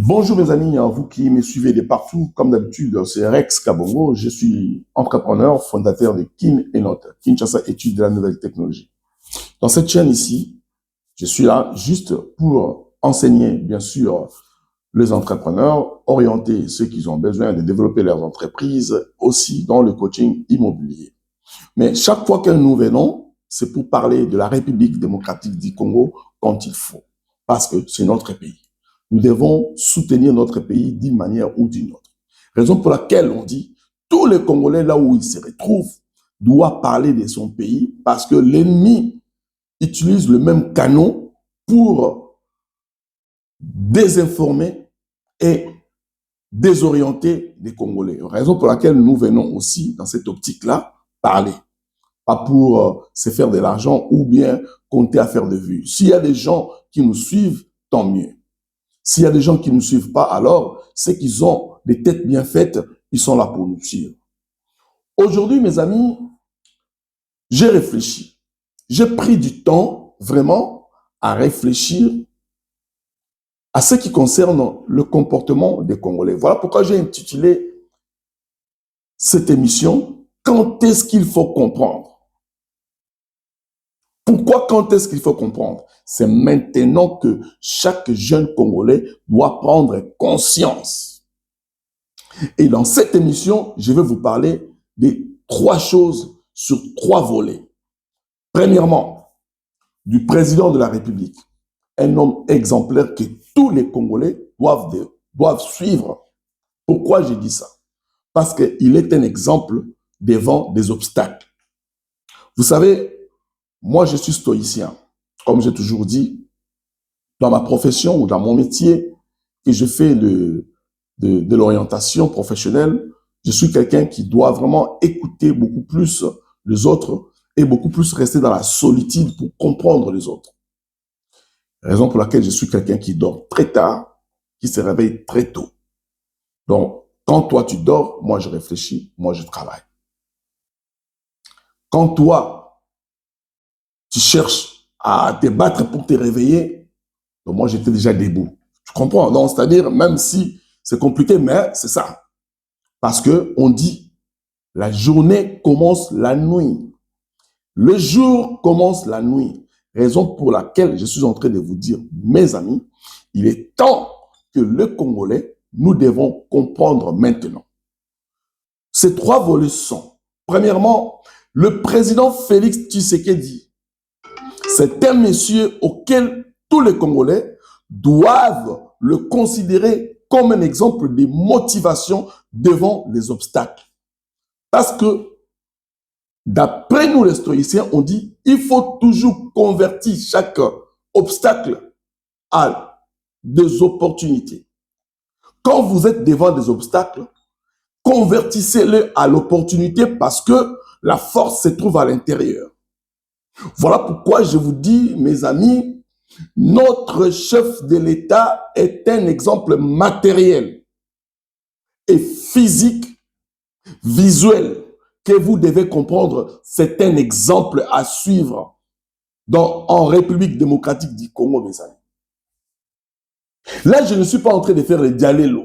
Bonjour mes amis, vous qui me suivez de partout, comme d'habitude, c'est Rex Kabongo. Je suis entrepreneur, fondateur de Kin et Note, Kinshasa Études de la Nouvelle Technologie. Dans cette chaîne ici, je suis là juste pour enseigner, bien sûr, les entrepreneurs, orienter ceux qui ont besoin de développer leurs entreprises, aussi dans le coaching immobilier. Mais chaque fois que nous venons, c'est pour parler de la République démocratique du Congo quand il faut, parce que c'est notre pays. Nous devons soutenir notre pays d'une manière ou d'une autre. Raison pour laquelle on dit tous les Congolais, là où ils se retrouvent, doivent parler de son pays parce que l'ennemi utilise le même canon pour désinformer et désorienter les Congolais. Raison pour laquelle nous venons aussi, dans cette optique-là, parler. Pas pour se faire de l'argent ou bien compter à faire de vues. S'il y a des gens qui nous suivent, tant mieux. S'il y a des gens qui ne nous suivent pas, alors c'est qu'ils ont des têtes bien faites, ils sont là pour nous suivre. Aujourd'hui, mes amis, j'ai réfléchi. J'ai pris du temps vraiment à réfléchir à ce qui concerne le comportement des Congolais. Voilà pourquoi j'ai intitulé cette émission « Quand est-ce qu'il faut comprendre ?» Pourquoi quand est-ce qu'il faut comprendre? C'est maintenant que chaque jeune Congolais doit prendre conscience. Et dans cette émission, je vais vous parler de 3 choses sur 3 volets. Premièrement, du président de la République, un homme exemplaire que tous les Congolais doivent suivre. Pourquoi j'ai dit ça? Parce qu'il est un exemple devant des obstacles. Vous savez, moi, je suis stoïcien. Comme j'ai toujours dit, dans ma profession ou dans mon métier, et je fais de l'orientation professionnelle, je suis quelqu'un qui doit vraiment écouter beaucoup plus les autres et beaucoup plus rester dans la solitude pour comprendre les autres. Raison pour laquelle je suis quelqu'un qui dort très tard, qui se réveille très tôt. Donc, quand toi tu dors, moi je réfléchis, moi je travaille. Quand toi, tu cherches à te battre pour te réveiller, donc moi, j'étais déjà debout. Tu comprends? Donc, c'est-à-dire, même si c'est compliqué, mais c'est ça. Parce qu'on dit, la journée commence la nuit. Le jour commence la nuit. Raison pour laquelle je suis en train de vous dire, mes amis, il est temps que le Congolais, nous devons comprendre maintenant. Ces 3 volets sont, premièrement, le président Félix Tshisekedi. C'est un monsieur auquel tous les Congolais doivent le considérer comme un exemple de motivation devant les obstacles. Parce que, d'après nous les stoïciens, on dit il faut toujours convertir chaque obstacle à des opportunités. Quand vous êtes devant des obstacles, convertissez-le à l'opportunité parce que la force se trouve à l'intérieur. Voilà pourquoi je vous dis, mes amis, notre chef de l'État est un exemple matériel et physique, visuel, que vous devez comprendre. C'est un exemple à suivre en République démocratique du Congo, mes amis. Là, je ne suis pas en train de faire le dialélo.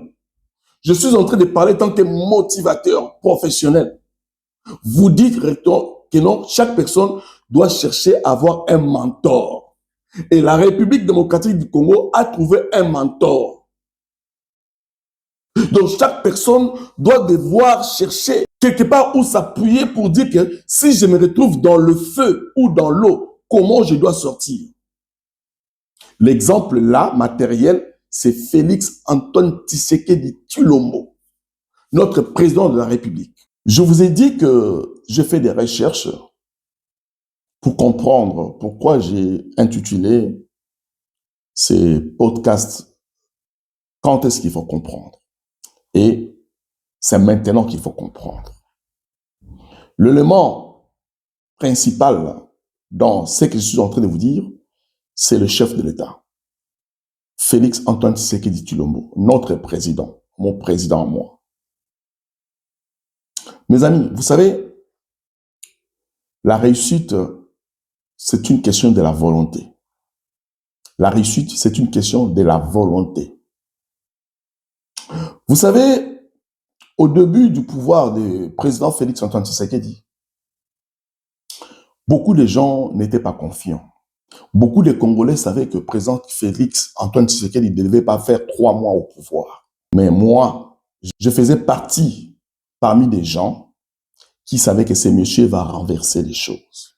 Je suis en train de parler en tant que motivateur professionnel. Vous dites que non, chaque personne doit chercher à avoir un mentor. Et la République démocratique du Congo a trouvé un mentor. Donc chaque personne doit devoir chercher quelque part où s'appuyer pour dire que si je me retrouve dans le feu ou dans l'eau, comment je dois sortir? L'exemple là, matériel, c'est Félix Antoine Tshisekedi Tshilombo, notre président de la République. Je vous ai dit que j'ai fait des recherches pour comprendre pourquoi j'ai intitulé ces podcasts « Quand est-ce qu'il faut comprendre ?» Et c'est maintenant qu'il faut comprendre. L'élément principal dans ce que je suis en train de vous dire, c'est le chef de l'État, Félix Antoine Tshisekedi Tshilombo, notre président, mon président, moi. Mes amis, vous savez, la réussite, c'est une question de la volonté. La réussite, c'est une question de la volonté. Vous savez, au début du pouvoir du président Félix Antoine Tshisekedi, beaucoup de gens n'étaient pas confiants. Beaucoup de Congolais savaient que le président Félix Antoine Tshisekedi ne devait pas faire 3 mois au pouvoir. Mais moi, je faisais partie parmi des gens qui savaient que ce monsieur va renverser les choses.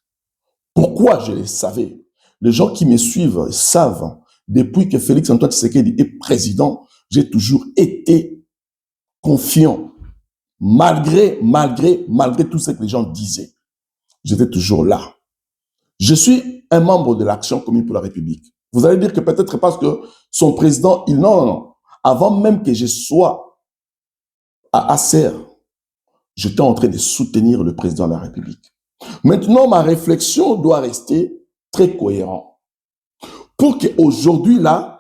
Pourquoi je le savais? Les gens qui me suivent savent, depuis que Félix Antoine Tshisekedi est président, j'ai toujours été confiant. Malgré tout ce que les gens disaient. J'étais toujours là. Je suis un membre de l'Action commune pour la République. Vous allez dire que peut-être parce que son président, non. Avant même que je sois à Acer, j'étais en train de soutenir le président de la République. Maintenant, ma réflexion doit rester très cohérente. Pour qu'aujourd'hui, là,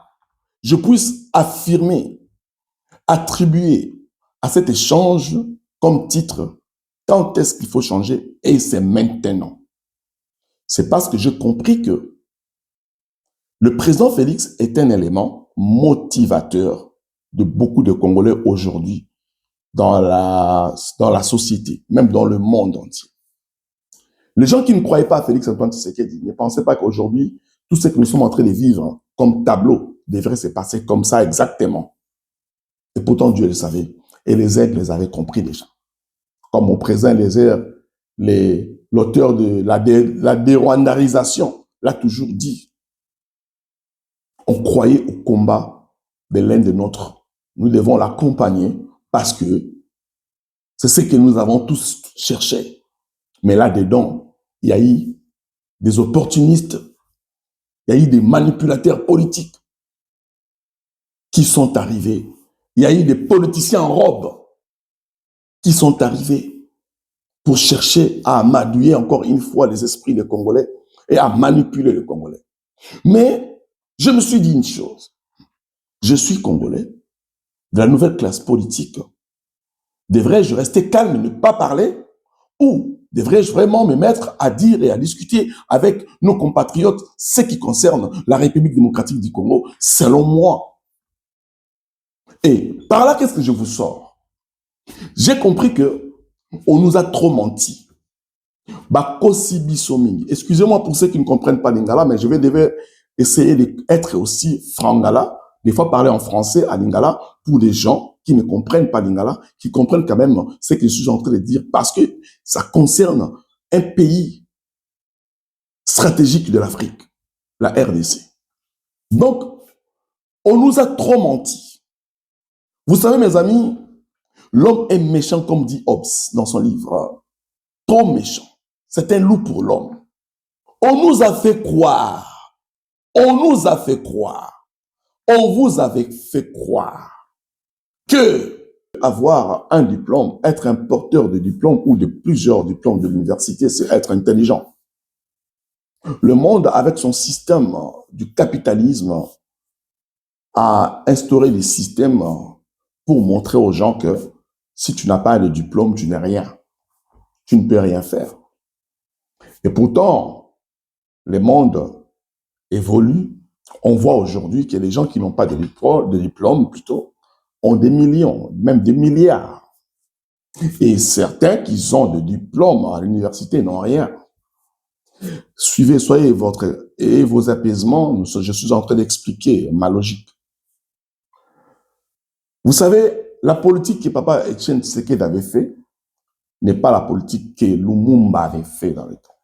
je puisse affirmer, attribuer à cet échange comme titre, quand est-ce qu'il faut changer? Et c'est maintenant. C'est parce que j'ai compris que le président Félix est un élément motivateur de beaucoup de Congolais aujourd'hui dans la société, même dans le monde entier. Les gens qui ne croyaient pas à Félix Antoine Tshisekedi ne pensaient pas qu'aujourd'hui, tout ce que nous sommes en train de vivre comme tableau devrait se passer comme ça exactement. Et pourtant, Dieu le savait. Et les aides les avaient compris déjà. Comme mon président l'auteur de la dérwandarisation l'a toujours dit. On croyait au combat de l'un de nôtres. Nous devons l'accompagner parce que c'est ce que nous avons tous cherché. Mais là-dedans, il y a eu des opportunistes, il y a eu des manipulateurs politiques qui sont arrivés. Il y a eu des politiciens en robe qui sont arrivés pour chercher à amadouer encore une fois les esprits des Congolais et à manipuler les Congolais. Mais je me suis dit une chose. Je suis Congolais, de la nouvelle classe politique. Devrais-je rester calme et ne pas parler? Ou devrais-je vraiment me mettre à dire et à discuter avec nos compatriotes ce qui concerne la République démocratique du Congo, selon moi? Et par là, qu'est-ce que je vous sors? J'ai compris que on nous a trop menti. Excusez-moi pour ceux qui ne comprennent pas Lingala, mais je devais essayer d'être aussi frangala, des fois parler en français à Lingala pour les gens qui ne comprennent pas Lingala, qui comprennent quand même ce que je suis en train de dire, parce que ça concerne un pays stratégique de l'Afrique, la RDC. Donc, on nous a trop menti. Vous savez, mes amis, l'homme est méchant, comme dit Hobbes dans son livre. Trop méchant. C'est un loup pour l'homme. On nous a fait croire. On nous a fait croire. On vous avait fait croire que avoir un diplôme, être un porteur de diplôme ou de plusieurs diplômes de l'université, c'est être intelligent. Le monde, avec son système du capitalisme, a instauré des systèmes pour montrer aux gens que si tu n'as pas de diplôme, tu n'es rien. Tu ne peux rien faire. Et pourtant, le monde évolue. On voit aujourd'hui que les gens qui n'ont pas de diplôme, plutôt, ont des millions, même des milliards. Et certains qui ont des diplômes à l'université n'ont rien. Suivez, soyez vos apaisements. Je suis en train d'expliquer ma logique. Vous savez, la politique que Papa Etienne Tshisekedi avait fait n'est pas la politique que Lumumba avait fait dans le temps.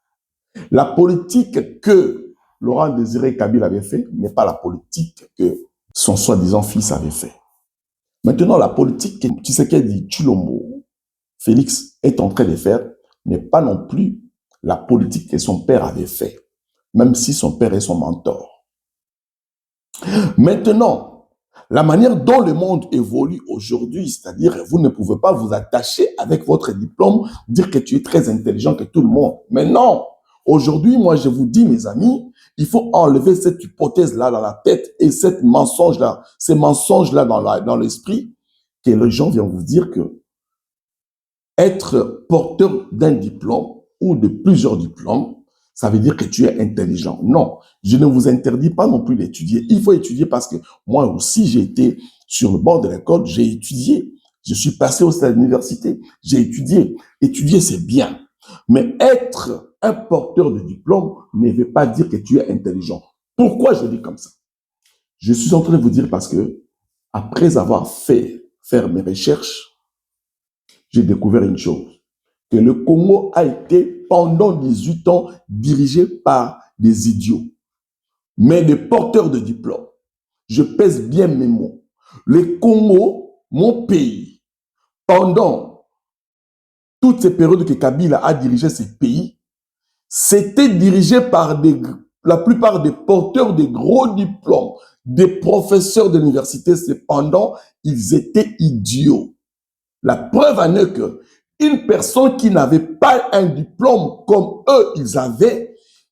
La politique que Laurent Désiré Kabila avait fait n'est pas la politique que son soi-disant fils avait fait. Maintenant, la politique que Tshisekedi Tshilombo, Félix, est en train de faire n'est pas non plus la politique que son père avait fait, même si son père est son mentor. Maintenant, la manière dont le monde évolue aujourd'hui, c'est-à-dire vous ne pouvez pas vous attacher avec votre diplôme, dire que tu es très intelligent que tout le monde. Mais non, aujourd'hui, moi je vous dis, mes amis, il faut enlever cette hypothèse-là dans la tête et ces mensonges-là dans l'esprit, que les gens viennent vous dire que être porteur d'un diplôme ou de plusieurs diplômes, ça veut dire que tu es intelligent. Non, je ne vous interdis pas non plus d'étudier. Il faut étudier parce que moi aussi, j'ai été sur le bord de l'école, j'ai étudié. Je suis passé aussi à l'université, j'ai étudié. Étudier, c'est bien. Mais être un porteur de diplôme ne veut pas dire que tu es intelligent. Pourquoi je dis comme ça? Je suis en train de vous dire parce que, après avoir faire mes recherches, j'ai découvert une chose, que le Congo a été pendant 18 ans dirigé par des idiots, mais des porteurs de diplômes. Je pèse bien mes mots. Le Congo, mon pays, pendant toutes ces périodes que Kabila a dirigé ces pays, c'était dirigé par la plupart des porteurs de gros diplômes, des professeurs de l'université. Cependant, ils étaient idiots. La preuve en est que une personne qui n'avait pas un diplôme comme eux, ils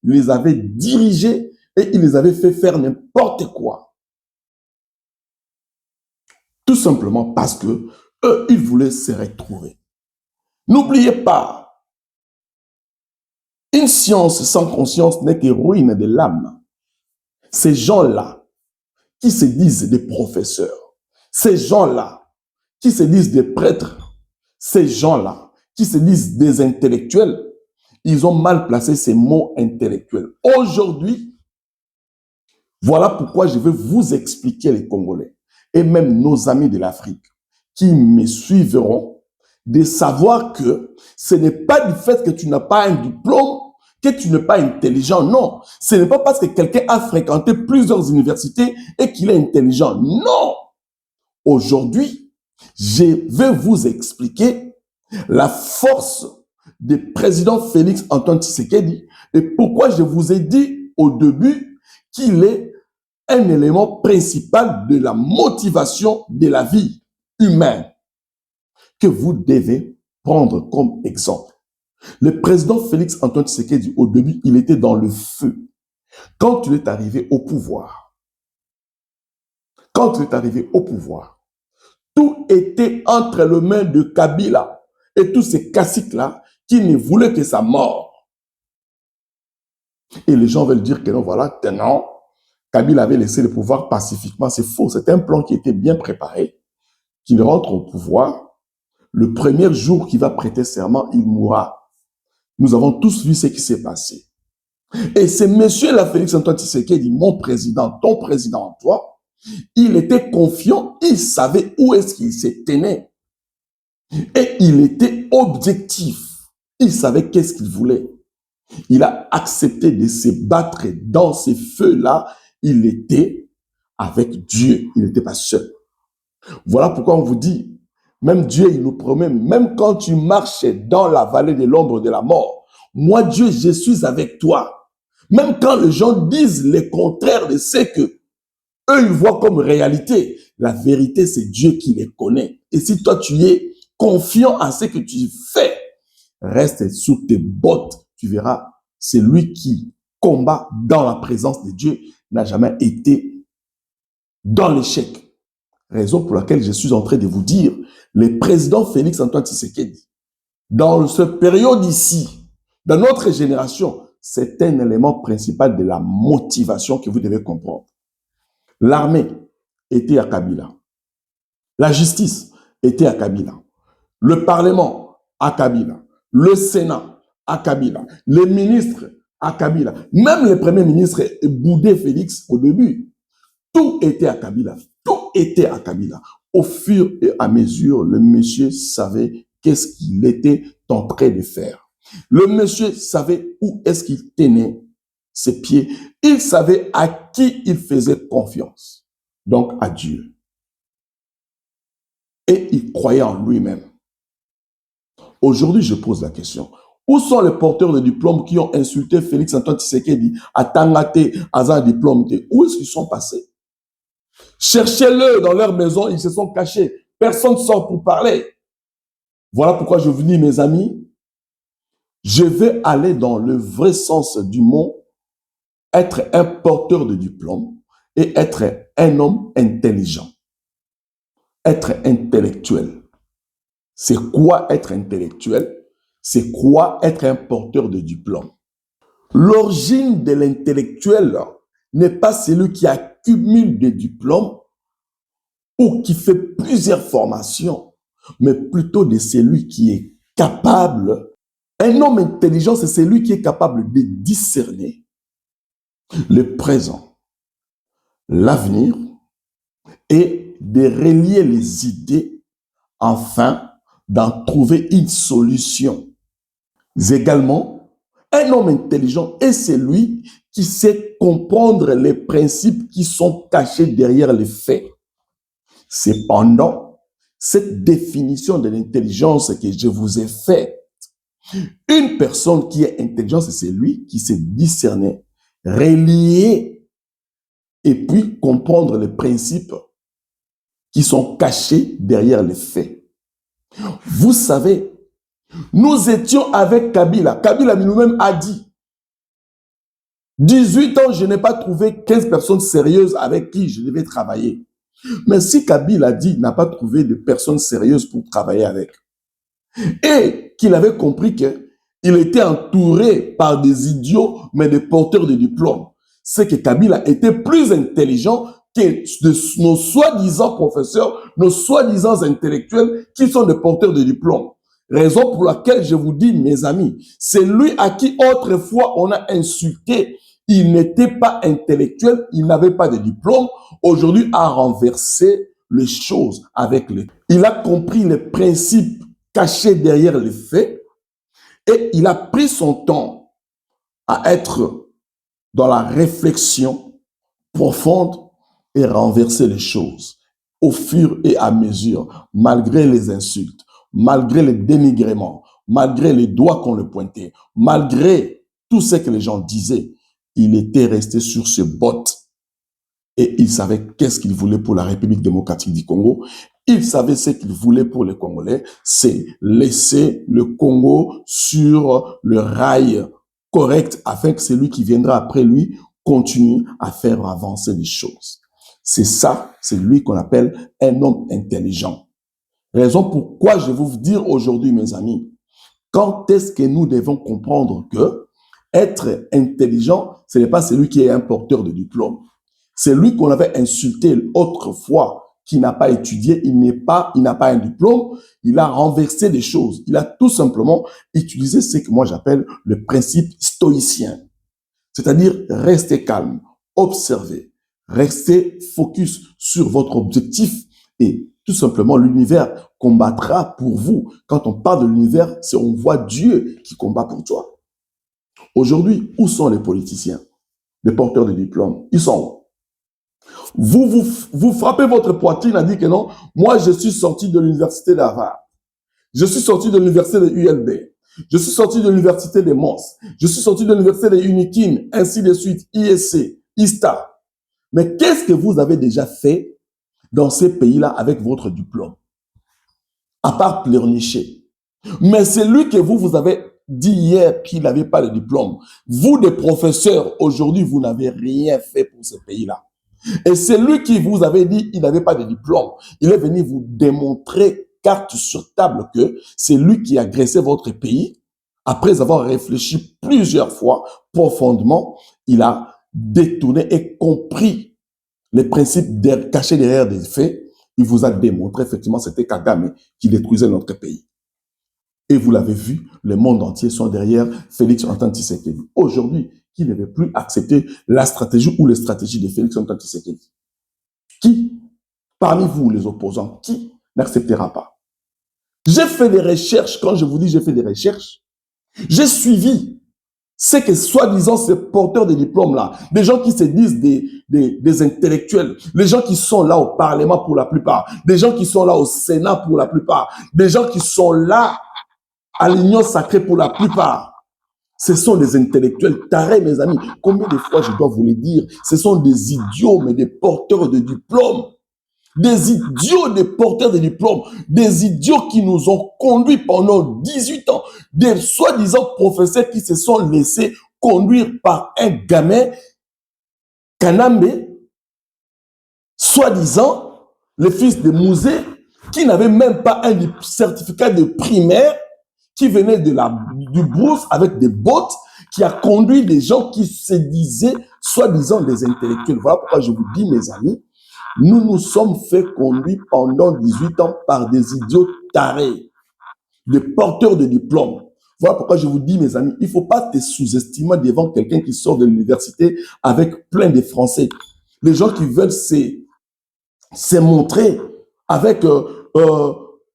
les avaient dirigés et ils les avaient fait faire n'importe quoi. Tout simplement parce que eux, ils voulaient se retrouver. N'oubliez pas, une science sans conscience n'est que ruine de l'âme. Ces gens-là qui se disent des professeurs, ces gens-là qui se disent des prêtres, ces gens-là qui se disent des intellectuels, ils ont mal placé ces mots intellectuels. Aujourd'hui, voilà pourquoi je veux vous expliquer, les Congolais, et même nos amis de l'Afrique, qui me suivront, de savoir que ce n'est pas du fait que tu n'as pas un diplôme, que tu n'es pas intelligent. Non, ce n'est pas parce que quelqu'un a fréquenté plusieurs universités et qu'il est intelligent. Non. Aujourd'hui, je vais vous expliquer la force du président Félix Antoine Tshisekedi et pourquoi je vous ai dit au début qu'il est un élément principal de la motivation de la vie humaine que vous devez prendre comme exemple. Le président Félix Antoine Tshisekedi, au début, il était dans le feu. Quand il est arrivé au pouvoir, tout était entre les mains de Kabila et tous ces caciques-là qui ne voulaient que sa mort. Et les gens veulent dire que non, voilà, non, Kabila avait laissé le pouvoir pacifiquement. C'est faux, c'était un plan qui était bien préparé, qu'il rentre au pouvoir. Le premier jour qu'il va prêter serment, il mourra. Nous avons tous vu ce qui s'est passé. Et c'est monsieur-là, Félix Antoine Tshisekedi, mon président, ton président, toi, il était confiant, il savait où est-ce qu'il se tenait. Et il était objectif. Il savait qu'est-ce qu'il voulait. Il a accepté de se battre dans ces feux-là. Il était avec Dieu. Il n'était pas seul. Voilà pourquoi on vous dit, même Dieu, il nous promet, même quand tu marches dans la vallée de l'ombre de la mort, moi, Dieu, je suis avec toi. Même quand les gens disent le contraire de ce que eux, ils voient comme réalité, la vérité, c'est Dieu qui les connaît. Et si toi, tu es confiant à ce que tu fais, reste sous tes bottes, tu verras, c'est lui qui combat dans la présence de Dieu, n'a jamais été dans l'échec. Raison pour laquelle je suis en train de vous dire, le président Félix Antoine Tshisekedi, dans cette période ici, dans notre génération, c'est un élément principal de la motivation que vous devez comprendre. L'armée était à Kabila. La justice était à Kabila. Le Parlement à Kabila. Le Sénat à Kabila. Les ministres à Kabila. Même le premier ministre Boudé Félix au début. Tout était à Kabila. Tout était à Kabila. Au fur et à mesure, le monsieur savait qu'est-ce qu'il était en train de faire. Le monsieur savait où est-ce qu'il tenait ses pieds. Il savait à qui il faisait confiance. Donc à Dieu. Et il croyait en lui-même. Aujourd'hui, je pose la question. Où sont les porteurs de diplômes qui ont insulté Félix Antoine Tshisekedi à Tangate, à un diplôme? Où est-ce qu'ils sont passés? Cherchez-le dans leur maison, ils se sont cachés. Personne ne sort pour parler. Voilà pourquoi je vous dis, mes amis, je vais aller dans le vrai sens du mot, être un porteur de diplôme et être un homme intelligent. Être intellectuel. C'est quoi être intellectuel? C'est quoi être un porteur de diplôme? L'origine de l'intellectuel n'est pas celui qui accumule des diplômes ou qui fait plusieurs formations, mais plutôt de celui qui est capable. Un homme intelligent, c'est celui qui est capable de discerner le présent, l'avenir et de relier les idées afin d'en trouver une solution. Également, un homme intelligent est celui qui sait comprendre les principes qui sont cachés derrière les faits. Cependant, cette définition de l'intelligence que je vous ai faite, une personne qui est intelligente, c'est celui qui sait discerner, relier et puis comprendre les principes qui sont cachés derrière les faits. Vous savez, nous étions avec Kabila. Kabila lui-même a dit, 18 ans, je n'ai pas trouvé 15 personnes sérieuses avec qui je devais travailler. Mais si Kabila a dit, n'a pas trouvé de personnes sérieuses pour travailler avec, et qu'il avait compris qu'il était entouré par des idiots, mais des porteurs de diplômes, c'est que Kabila était plus intelligent que nos soi-disant professeurs, nos soi-disant intellectuels qui sont des porteurs de diplômes. Raison pour laquelle je vous dis, mes amis, c'est lui à qui autrefois on a insulté, il n'était pas intellectuel, il n'avait pas de diplôme, aujourd'hui a renversé les choses avec les... Il a compris les principes cachés derrière les faits et il a pris son temps à être dans la réflexion profonde et renverser les choses au fur et à mesure, malgré les insultes, malgré les dénigrements, malgré les doigts qu'on le pointait, malgré tout ce que les gens disaient, il était resté sur ses bottes et il savait qu'est-ce qu'il voulait pour la République démocratique du Congo. Il savait ce qu'il voulait pour les Congolais, c'est laisser le Congo sur le rail correct afin que celui qui viendra après lui continue à faire avancer les choses. C'est ça, c'est lui qu'on appelle un homme intelligent. Raison pourquoi je vais vous dire aujourd'hui, mes amis, quand est-ce que nous devons comprendre que être intelligent, ce n'est pas celui qui est un porteur de diplôme. C'est lui qu'on avait insulté autrefois, qui n'a pas étudié, il n'a pas un diplôme, il a renversé des choses. Il a tout simplement utilisé ce que moi j'appelle le principe stoïcien. C'est-à-dire rester calme, observer, rester focus sur votre objectif et tout simplement l'univers combattra pour vous. Quand on parle de l'univers, c'est on voit Dieu qui combat pour toi. Aujourd'hui, où sont les politiciens, les porteurs de diplômes? Ils sont où? Vous frappez votre poitrine à dire que non, moi je suis sorti de l'université d'Harvard, je suis sorti de l'université de ULB, je suis sorti de l'université de Mons, je suis sorti de l'université de Unikin, ainsi de suite, ISC, ISTA. Mais qu'est-ce que vous avez déjà fait dans ces pays-là avec votre diplôme? À part pleurnicher. Mais c'est lui que vous avez dit hier qu'il n'avait pas de diplôme. Vous, des professeurs, aujourd'hui, vous n'avez rien fait pour ce pays-là. Et c'est lui qui vous avait dit qu'il n'avait pas de diplôme. Il est venu vous démontrer carte sur table que c'est lui qui a agressé votre pays. Après avoir réfléchi plusieurs fois profondément, il a détourné et compris les principes cachés derrière des faits. Il vous a démontré effectivement c'était Kagame qui détruisait notre pays. Et vous l'avez vu, le monde entier sont derrière Félix Antoine Tshisekedi. Aujourd'hui, qui ne veut plus accepter la stratégie ou les stratégies de Félix Antoine Tshisekedi? Qui, parmi vous les opposants, qui n'acceptera pas? J'ai fait des recherches, quand je vous dis j'ai fait des recherches, j'ai suivi ce que soi-disant ces porteurs de diplômes-là, des gens qui se disent des intellectuels, les gens qui sont là au Parlement pour la plupart, des gens qui sont là au Sénat pour la plupart, des gens qui sont là à l'Union sacrée pour la plupart. Ce sont des intellectuels tarés, mes amis. Combien de fois je dois vous le dire? Ce sont des idiots, mais des porteurs de diplômes. Des idiots, des porteurs de diplômes. Des idiots qui nous ont conduits pendant 18 ans. Des soi-disant professeurs qui se sont laissés conduire par un gamin, Kanambe, soi-disant, le fils de Mouzé, qui n'avait même pas un certificat de primaire, qui venait du brousse avec des bottes, qui a conduit des gens qui se disaient soi-disant des intellectuels. Voilà pourquoi je vous dis, mes amis, nous nous sommes fait conduire pendant 18 ans par des idiots tarés, des porteurs de diplômes. Voilà pourquoi je vous dis, mes amis, il ne faut pas te sous-estimer devant quelqu'un qui sort de l'université avec plein de Français. Les gens qui veulent se montrer avec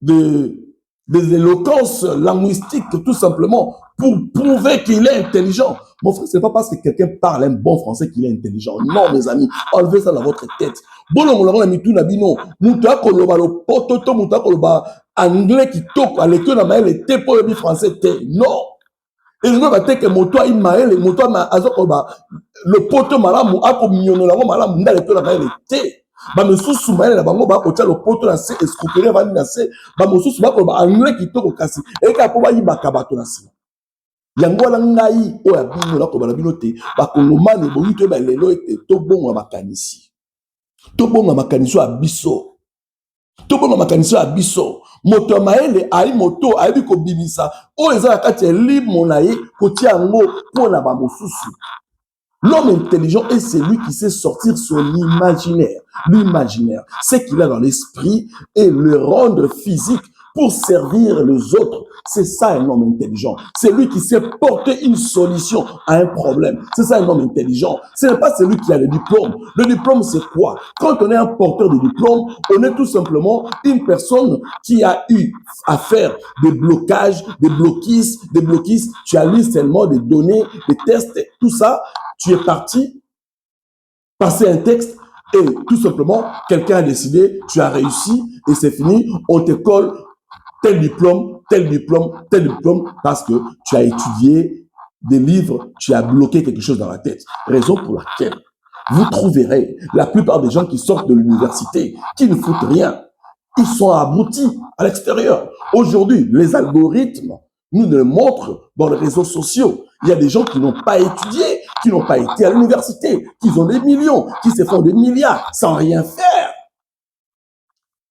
des éloquences linguistiques, tout simplement, pour prouver qu'il est intelligent. Mon frère, ce n'est pas parce que quelqu'un parle un bon français qu'il est intelligent. Non, mes amis, enlevez ça dans votre tête. Anglais qui toque à l'école dans maël était pour le français non. Et je veux dire que moto il maël moto ma azokoba le poto malamu ako mionno la malamu nda l'école dans maël était ba mesusu maël la bango ba kotia le poto na se escroquerie va na se ba mesusu ba ko ba anglais qui toque kasi et ka po ba yibaka bato na se yango la ngai o ya bino la ko ba bino te ba kongomane bo yito ba lelo ete to bonga makanisi a biso. Tout le monde makanisi a biso. Moto maele ai moto ai biko bibisa. O eza kati libre monaye koti ango pona ba mosusu. L'homme intelligent est celui qui sait sortir son imaginaire. L'imaginaire, c'est qu'il a dans l'esprit et le rendre physique pour servir les autres. C'est ça un homme intelligent. C'est lui qui sait porter une solution à un problème. C'est ça un homme intelligent. Ce n'est pas celui qui a le diplôme. Le diplôme, c'est quoi? Quand on est un porteur de diplôme, on est tout simplement une personne qui a eu à faire des blocages, des bloquistes. Tu as lu seulement des données, des tests, tout ça. Tu es parti passer un texte et tout simplement, quelqu'un a décidé, tu as réussi et c'est fini. On te colle tel diplôme, parce que tu as étudié des livres, tu as bloqué quelque chose dans la tête. Raison pour laquelle vous trouverez la plupart des gens qui sortent de l'université, qui ne foutent rien. Ils sont abrutis à l'extérieur. Aujourd'hui, les algorithmes nous le montrent dans les réseaux sociaux. Il y a des gens qui n'ont pas étudié, qui n'ont pas été à l'université, qui ont des millions, qui se font des milliards sans rien faire.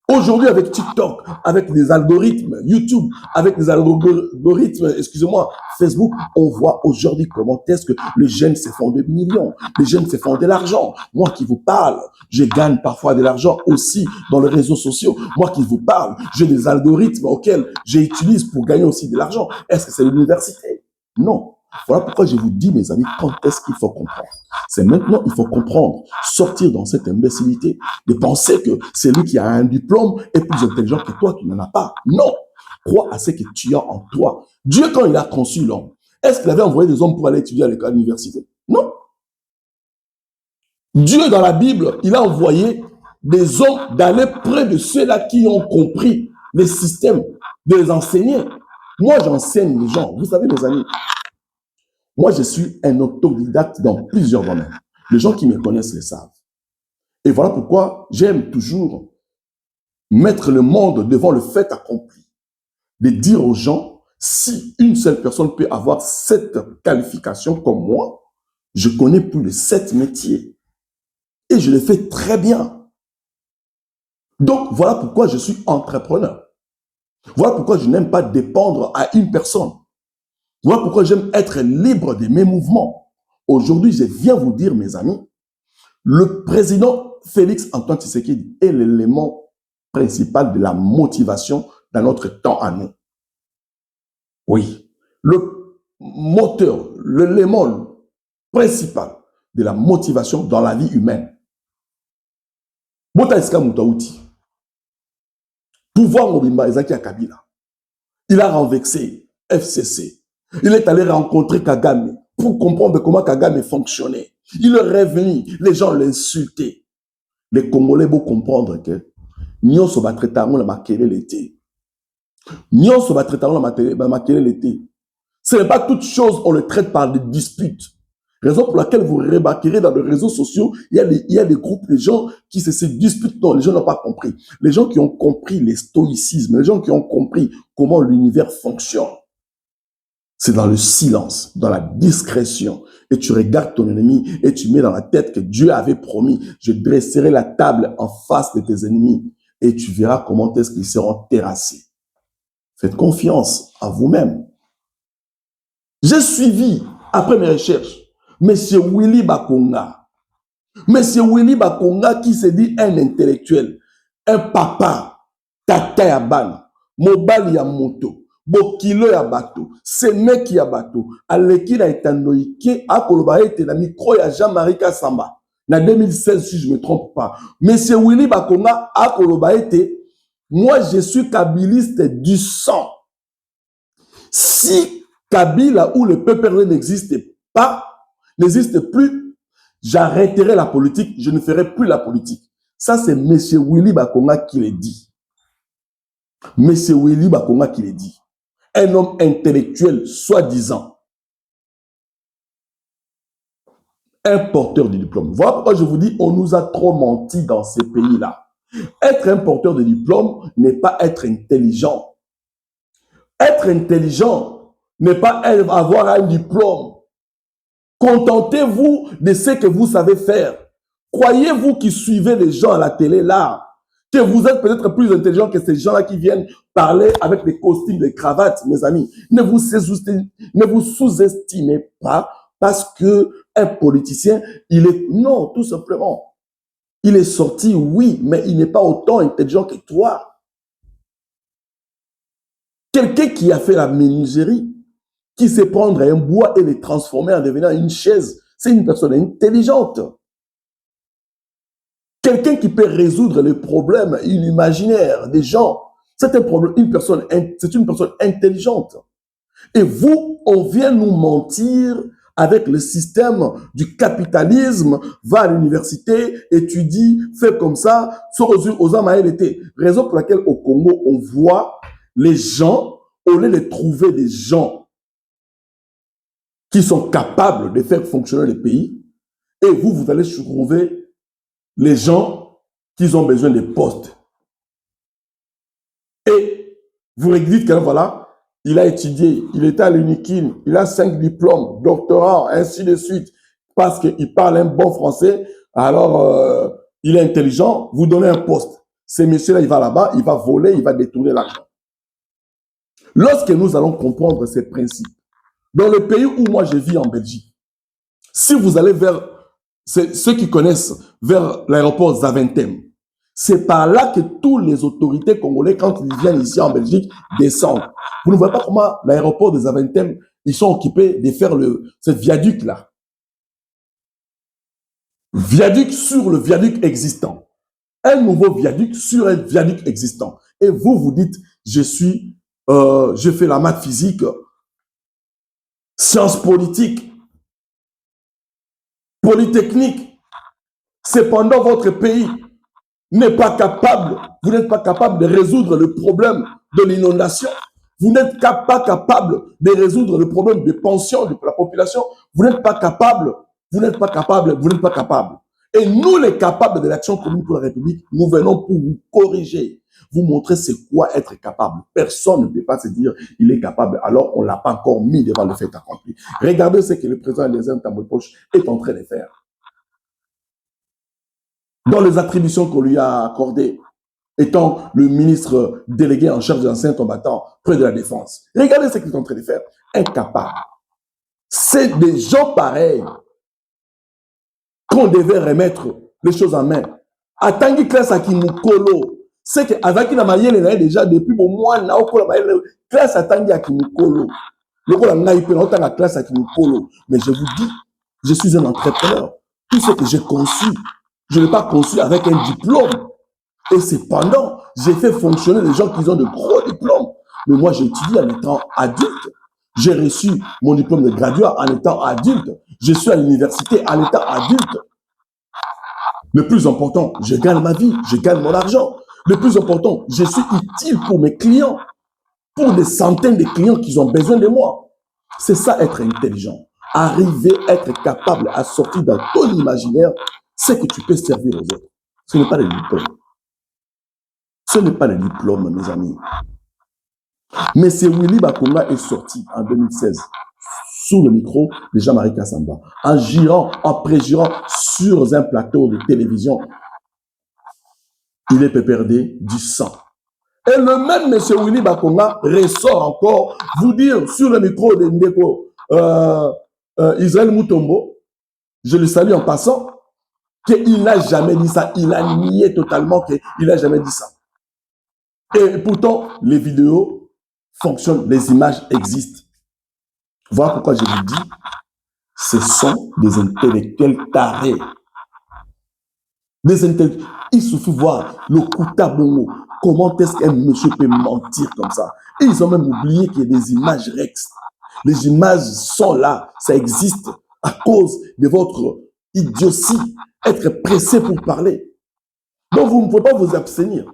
Aujourd'hui, avec TikTok, avec des algorithmes, YouTube, avec des algorithmes, excusez-moi, Facebook, on voit aujourd'hui comment est-ce que les jeunes se font des millions, les jeunes se font de l'argent. Moi qui vous parle, je gagne parfois de l'argent aussi dans les réseaux sociaux. Moi qui vous parle, j'ai des algorithmes auxquels j'utilise pour gagner aussi de l'argent. Est-ce que c'est l'université? Non. Voilà pourquoi je vous dis, mes amis, quand est-ce qu'il faut comprendre? C'est maintenant qu'il faut comprendre, sortir dans cette imbécilité, de penser que celui qui a un diplôme est plus intelligent que toi qui n'en as pas. Non! Crois à ce que tu as en toi. Dieu, quand il a conçu l'homme, est-ce qu'il avait envoyé des hommes pour aller étudier à l'université? Non! Dieu, dans la Bible, il a envoyé des hommes d'aller près de ceux-là qui ont compris les systèmes, de les enseigner. Moi, j'enseigne les gens. Vous savez, mes amis, moi, je suis un autodidacte dans plusieurs domaines. Les gens qui me connaissent le savent. Et voilà pourquoi j'aime toujours mettre le monde devant le fait accompli. De dire aux gens, si une seule personne peut avoir cette qualification comme moi, je connais plus de 7 métiers. Et je le fais très bien. Donc, voilà pourquoi je suis entrepreneur. Voilà pourquoi je n'aime pas dépendre à une personne. Voilà pourquoi j'aime être libre de mes mouvements. Aujourd'hui, je viens vous dire, mes amis, le président Félix Antoine Tshisekedi est l'élément principal de la motivation dans notre temps à nous. Oui, le moteur, l'élément principal de la motivation dans la vie humaine. Bota Eska Moutaouti, pouvoir Mobimba Ezaki Kabila, il a renversé FCC. Il est allé rencontrer Kagame pour comprendre comment Kagame fonctionnait. Il est revenu, les gens l'insultaient. Les Congolais vont comprendre que Nyonso va traiter la makele l'été. Nyonso va traiter la makele l'été. Ce n'est pas toute chose, on le traite par des disputes. Raison pour laquelle vous remarquerez dans les réseaux sociaux, il y a des groupes de gens qui se disputent. Non, les gens n'ont pas compris. Les gens qui ont compris les stoïcismes, les gens qui ont compris comment l'univers fonctionne. C'est dans le silence, dans la discrétion. Et tu regardes ton ennemi et tu mets dans la tête que Dieu avait promis, je dresserai la table en face de tes ennemis et tu verras comment est-ce qu'ils seront terrassés. Faites confiance à vous-même. J'ai suivi Après mes recherches, Monsieur Willy Bakonga. Monsieur Willy Bakonga qui se dit un intellectuel, un papa, tata ya bana, mobali ya moto, bokilo ya bato, semeki ya bato, aleki na etanoike, akoloba ete na micro ya Jean-Marie Kassamba. En 2016, si je ne me trompe pas. Monsieur Willy Bakonga akoloba ete, moi je suis kabiliste du sang. Si Kabila ou le PPRD n'existe pas, n'existe plus, j'arrêterai la politique, je ne ferai plus la politique. Ça, c'est M. Willy Bakonga qui le dit. M. Willy Bakonga qui le dit. Un homme intellectuel, soi-disant. Un porteur de diplôme. Voilà pourquoi je vous dis, on nous a trop menti dans ces pays-là. Être un porteur de diplôme n'est pas être intelligent. Être intelligent n'est pas avoir un diplôme. Contentez-vous de ce que vous savez faire. Croyez-vous qui suivez les gens à la télé là, que vous êtes peut-être plus intelligent que ces gens-là qui viennent parler avec des costumes, des cravates, mes amis. Ne vous sous-estimez pas parce que un politicien, il est... Non, tout simplement. Il est sorti, oui, mais il n'est pas autant intelligent que toi. Quelqu'un qui a fait la menuiserie, qui sait prendre un bois et le transformer en devenant une chaise, c'est une personne intelligente. Quelqu'un qui peut résoudre les problèmes imaginaires des gens, c'est une personne intelligente. Et vous, on vient nous mentir avec le système du capitalisme, va à l'université, étudie, fait comme ça, raison pour laquelle au Congo, on voit les gens, au lieu de trouver des gens qui sont capables de faire fonctionner le pays, et vous allez trouver les gens qui ont besoin de postes. Et vous dites que voilà, il a étudié, il était à l'UNIKIN, il a 5 diplômes, doctorat, ainsi de suite, parce qu'il parle un bon français, alors il est intelligent, vous donnez un poste. Ce monsieur-là, il va là-bas, il va voler, il va détourner l'argent. Lorsque nous allons comprendre ces principes, dans le pays où moi je vis en Belgique, si vous allez vers ceux qui connaissent vers l'aéroport Zaventem, c'est par là que toutes les autorités congolaises, quand ils viennent ici en Belgique, descendent. Vous ne voyez pas comment l'aéroport de Zaventem, ils sont occupés de faire ce viaduc-là. Viaduc sur le viaduc existant. Un nouveau viaduc sur un viaduc existant. Et vous, vous dites, je fais la maths physique, sciences politiques, polytechnique. Cependant, votre pays n'est pas capable, vous n'êtes pas capable de résoudre le problème de l'inondation. Vous n'êtes pas capable de résoudre le problème des pensions de la population. Vous n'êtes pas capable, vous n'êtes pas capable, vous n'êtes pas capable. Et nous, les capables de l'action commune pour la République, nous venons pour vous corriger, vous montrer c'est quoi être capable. Personne ne peut pas se dire il est capable, alors on ne l'a pas encore mis devant le fait accompli. Regardez ce que le président Eliezer Tambwe-Poche est en train de faire. Dans les attributions qu'on lui a accordées, étant le ministre délégué en charge des anciens combattants près de la défense. Regardez ce qu'ils sont en train de faire. Incapable. C'est des gens pareils qu'on devait remettre les choses en main. À Tanguy Classe à Kimukolo, c'est que Azaki na Mayele n'a déjà depuis au moins na okola Mayele classe à Tanguy à Kimukolo. Le rôle en Naïpe n'a autant la classe à Kimukolo. Mais je vous dis, je suis un entrepreneur. Tout ce que j'ai conçu, je ne l'ai pas conçu avec un diplôme. Et cependant, j'ai fait fonctionner les gens qui ont de gros diplômes. Mais moi, j'ai étudié en étant adulte. J'ai reçu mon diplôme de graduat en étant adulte. Je suis à l'université en étant adulte. Le plus important, je gagne ma vie, je gagne mon argent. Le plus important, je suis utile pour mes clients, pour des centaines de clients qui ont besoin de moi. C'est ça être intelligent. Arriver à être capable à sortir dans ton imaginaire, c'est que tu peux servir aux autres. Ce n'est pas le diplôme. Ce n'est pas le diplôme, mes amis. Mais c'est Willy Bakonga est sorti en 2016 sous le micro de Jean-Marie Kassamba, en préjurant sur un plateau de télévision. Il est PPRD du sang. Et le même monsieur Willy Bakonga ressort encore vous dire sur le micro de Ndeko Israël Moutombo, je le salue en passant, qu'il n'a jamais dit ça. Il a nié totalement qu'il n'a jamais dit ça. Et pourtant, les vidéos fonctionnent, les images existent. Voilà pourquoi je vous dis, ce sont des intellectuels tarés. Des intellectuels. Il suffit de voir le Kouta Bongo. Comment est-ce qu'un monsieur peut mentir comme ça? Et ils ont même oublié qu'il y a des images Rex. Les images sont là, ça existe à cause de votre idiotie, être pressé pour parler. Donc vous ne pouvez pas vous abstenir.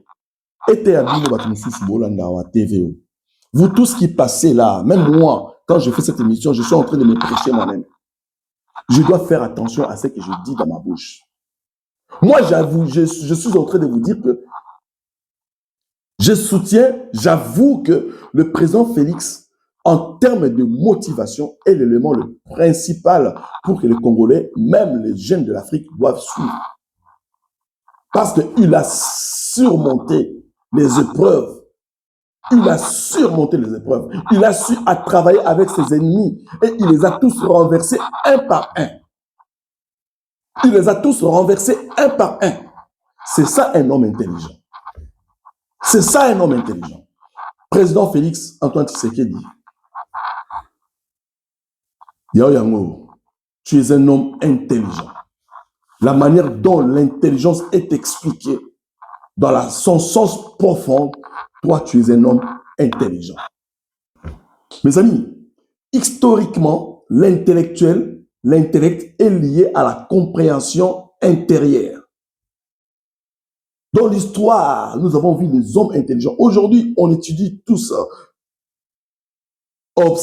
Vous tous qui passez là, même moi, quand je fais cette émission, je suis en train de me prêcher moi-même. Je dois faire attention à ce que je dis dans ma bouche. Moi, j'avoue, je suis en train de vous dire que je soutiens, j'avoue que le président Félix, en termes de motivation, est l'élément le principal pour que les Congolais, même les jeunes de l'Afrique, doivent suivre. Parce qu'il a surmonté les épreuves. Il a surmonté les épreuves. Il a su à travailler avec ses ennemis et il les a tous renversés un par un. Il les a tous renversés un par un. C'est ça un homme intelligent. C'est ça un homme intelligent. Président Félix Antoine Tshisekedi, Yao Yango, tu es un homme intelligent. La manière dont l'intelligence est expliquée dans son sens profond, toi, tu es un homme intelligent. Mes amis, historiquement, l'intellect est lié à la compréhension intérieure. Dans l'histoire, nous avons vu des hommes intelligents. Aujourd'hui, on étudie tout ça. Hobbes,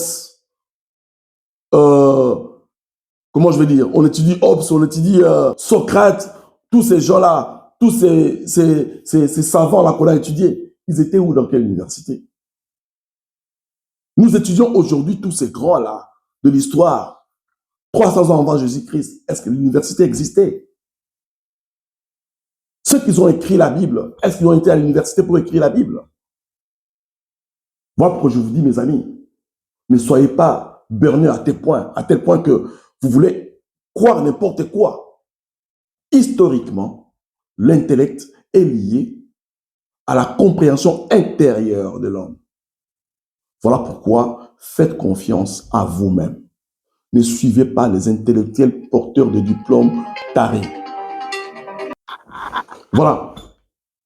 comment je vais dire, on étudie Hobbes, on étudie Socrate, tous ces gens-là, tous ces savants-là qu'on a étudiés, ils étaient où, dans quelle université? Nous étudions aujourd'hui tous ces grands-là de l'histoire. 300 ans avant Jésus-Christ, est-ce que l'université existait? Ceux qui ont écrit la Bible, est-ce qu'ils ont été à l'université pour écrire la Bible? Voilà pourquoi je vous dis, mes amis, ne soyez pas burnés à tel point que vous voulez croire n'importe quoi. Historiquement, l'intellect est lié à la compréhension intérieure de l'homme. Voilà pourquoi faites confiance à vous-même. Ne suivez pas les intellectuels porteurs de diplômes tarés. Voilà.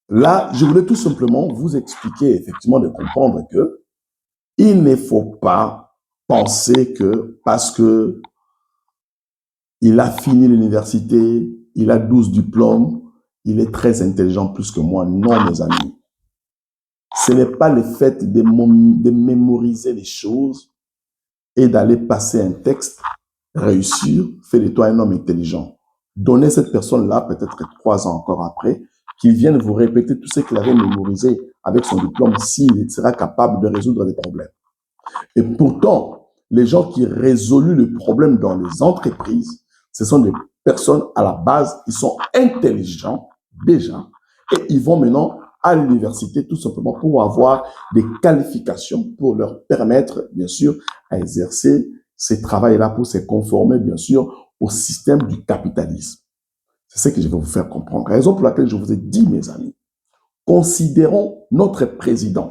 Là, je voulais tout simplement vous expliquer, effectivement, de comprendre que il ne faut pas penser que parce que il a fini l'université, il a 12 diplômes, il est très intelligent plus que moi. Non, mes amis. Ce n'est pas le fait de mémoriser les choses et d'aller passer un texte, réussir, fait de toi un homme intelligent. Donnez cette personne-là, peut-être 3 ans encore après, qu'il vienne vous répéter tout ce qu'il avait mémorisé avec son diplôme, s'il sera capable de résoudre des problèmes. Et pourtant, les gens qui résolvent le problème dans les entreprises, ce sont des personnes à la base, ils sont intelligents déjà, et ils vont maintenant à l'université tout simplement pour avoir des qualifications pour leur permettre, bien sûr, à exercer ces travails-là pour se conformer, bien sûr, au système du capitalisme. C'est ce que je vais vous faire comprendre. Raison pour laquelle je vous ai dit, mes amis, considérons notre président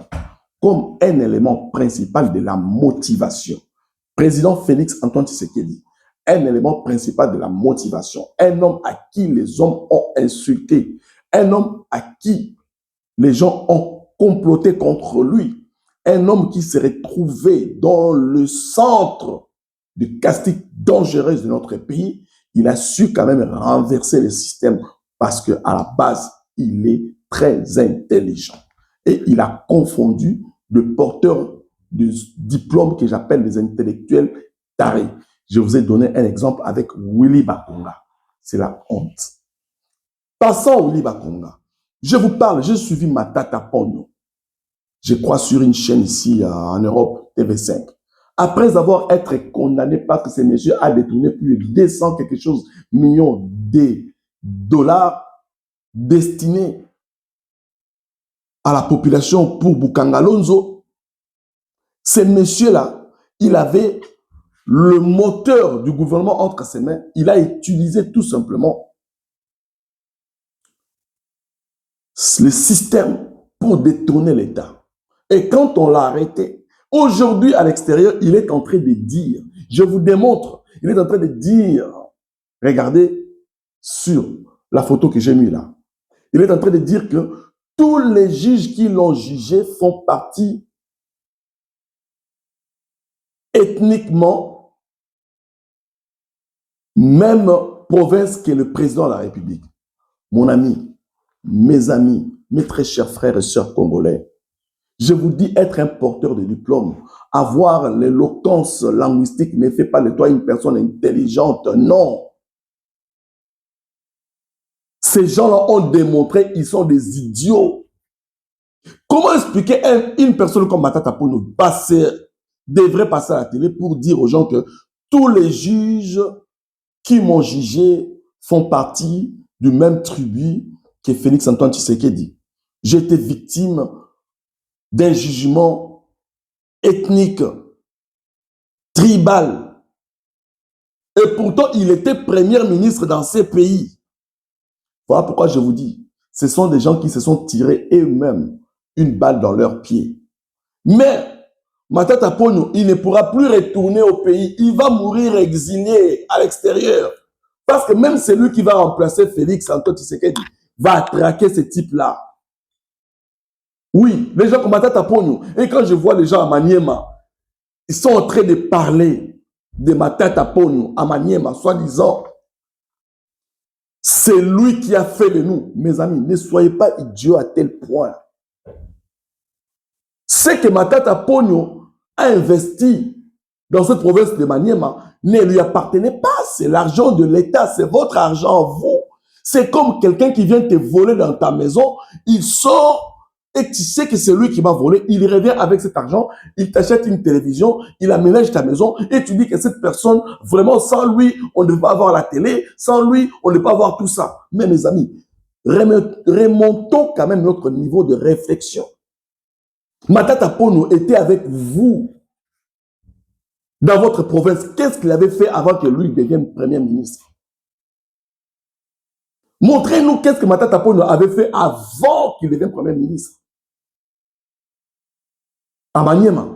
comme un élément principal de la motivation. Président Félix Antoine Tshisekedi, un élément principal de la motivation. Un homme à qui les hommes ont insulté. Un homme à qui les gens ont comploté contre lui. Un homme qui s'est retrouvé dans le centre de castigue dangereuse de notre pays. Il a su quand même renverser le système parce qu'à la base, il est très intelligent. Et il a confondu le porteur de diplôme que j'appelle les intellectuels tarés. Je vous ai donné un exemple avec Willy Bakonga. C'est la honte. Passons à Willy Bakonga. Je vous parle, j'ai suivi Matata Ponyo. Je crois sur une chaîne ici en Europe, TV5. Après avoir été condamné parce que ces messieurs a détourné plus de 200 quelque chose millions de dollars destinés à la population pour Bukangalonzo, ces messieurs-là, il avait le moteur du gouvernement entre ses mains, il a utilisé tout simplement le système pour détourner l'État. Et quand on l'a arrêté, aujourd'hui à l'extérieur, il est en train de dire, je vous démontre, il est en train de dire, regardez sur la photo que j'ai mise là, il est en train de dire que tous les juges qui l'ont jugé font partie ethniquement, même province que le président de la République. Mon ami, mes amis, mes très chers frères et sœurs congolais, je vous dis, être un porteur de diplôme, avoir l'éloquence linguistique ne fait pas de toi une personne intelligente, non. Ces gens-là ont démontré qu'ils sont des idiots. Comment expliquer une personne comme Matata Ponyo devrait passer à la télé pour dire aux gens que tous les juges qui m'ont jugé font partie du même tribu que Félix Antoine Tshisekedi. J'étais victime d'un jugement ethnique, tribal. Et pourtant, il était premier ministre dans ces pays. Voilà pourquoi je vous dis, ce sont des gens qui se sont tirés eux-mêmes une balle dans leurs pieds. Mais Matata Ponyo, il ne pourra plus retourner au pays. Il va mourir exilé à l'extérieur. Parce que même celui qui va remplacer Félix Antoine Tshisekedi va traquer ce type-là. Oui, les gens comme Matata Ponyo. Et quand je vois les gens à Maniema, ils sont en train de parler de Matata Ponyo à Maniema, soi-disant, c'est lui qui a fait de nous. Mes amis, ne soyez pas idiots à tel point. C'est que Matata Ponyo a investi dans cette province de Maniema ne lui appartenait pas. C'est l'argent de l'État, c'est votre argent, vous. C'est comme quelqu'un qui vient te voler dans ta maison, il sort et tu sais que c'est lui qui va voler, il revient avec cet argent, il t'achète une télévision, il aménage ta maison et tu dis que cette personne, vraiment sans lui, on ne peut pas avoir la télé, sans lui, on ne peut pas avoir tout ça. Mais mes amis, remontons quand même notre niveau de réflexion. Matata Ponyo était avec vous dans votre province. Qu'est-ce qu'il avait fait avant que lui devienne premier ministre? Montrez-nous qu'est-ce que Matata Ponyo avait fait avant qu'il devienne premier ministre. À Maniema.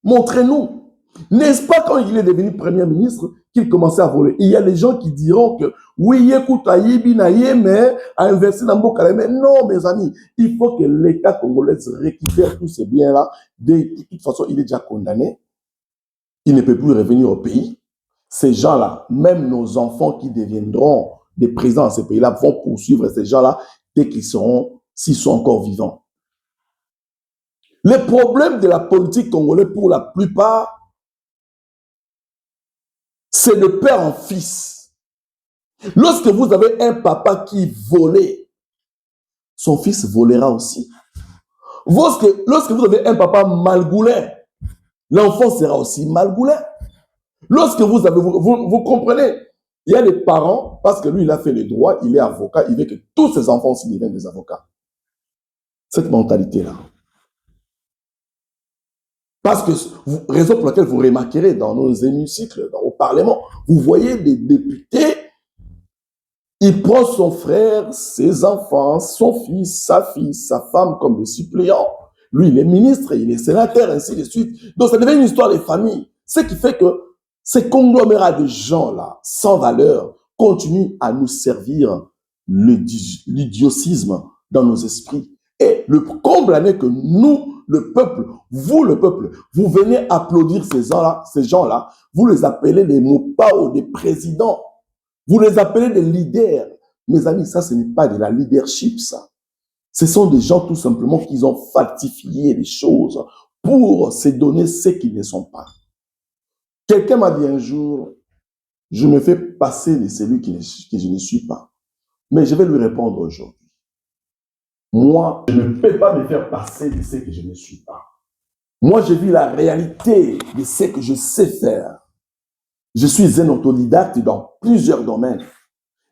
Montrez-nous. N'est-ce pas quand il est devenu premier ministre qu'il commençait à voler? Il y a des gens qui diront que oui, écoute, mais a investi dans Mbokala. Mais non, mes amis, il faut que l'État congolais récupère tous ces biens-là. De toute façon, il est déjà condamné. Il ne peut plus revenir au pays. Ces gens-là, même nos enfants qui deviendront des présidents dans ces pays-là, vont poursuivre ces gens-là dès qu'ils seront, s'ils sont encore vivants. Les problèmes de la politique congolaise, pour la plupart, c'est de père en fils. Lorsque vous avez un papa qui volait, son fils volera aussi. Lorsque vous avez un papa malgoulin, l'enfant sera aussi malgoulin. Lorsque vous comprenez, il y a des parents, parce que lui, il a fait les droits, il est avocat, il veut que tous ses enfants aussi deviennent des avocats. Cette mentalité-là. Parce que, raison pour laquelle vous remarquerez dans nos hémicycles, au Parlement, vous voyez des députés, il prend son frère, ses enfants, son fils, sa fille, sa femme comme des suppléants. Lui, il est ministre, il est sénateur, ainsi de suite. Donc, ça devient une histoire de famille. Ce qui fait que ces conglomérats de gens-là, sans valeur, continuent à nous servir l'idiocisme dans nos esprits. Et le comble est que nous, le peuple, vous venez applaudir ces gens-là, vous les appelez des Mopao, des présidents, vous les appelez des leaders. Mes amis, ça, ce n'est pas de la leadership, ça. Ce sont des gens tout simplement qui ont falsifié les choses pour se donner ce qu'ils ne sont pas. Quelqu'un m'a dit un jour, je me fais passer de celui que je ne suis pas. Mais je vais lui répondre aujourd'hui. Moi, je ne peux pas me faire passer de ce que je ne suis pas. Moi, je vis la réalité de ce que je sais faire. Je suis un autodidacte dans plusieurs domaines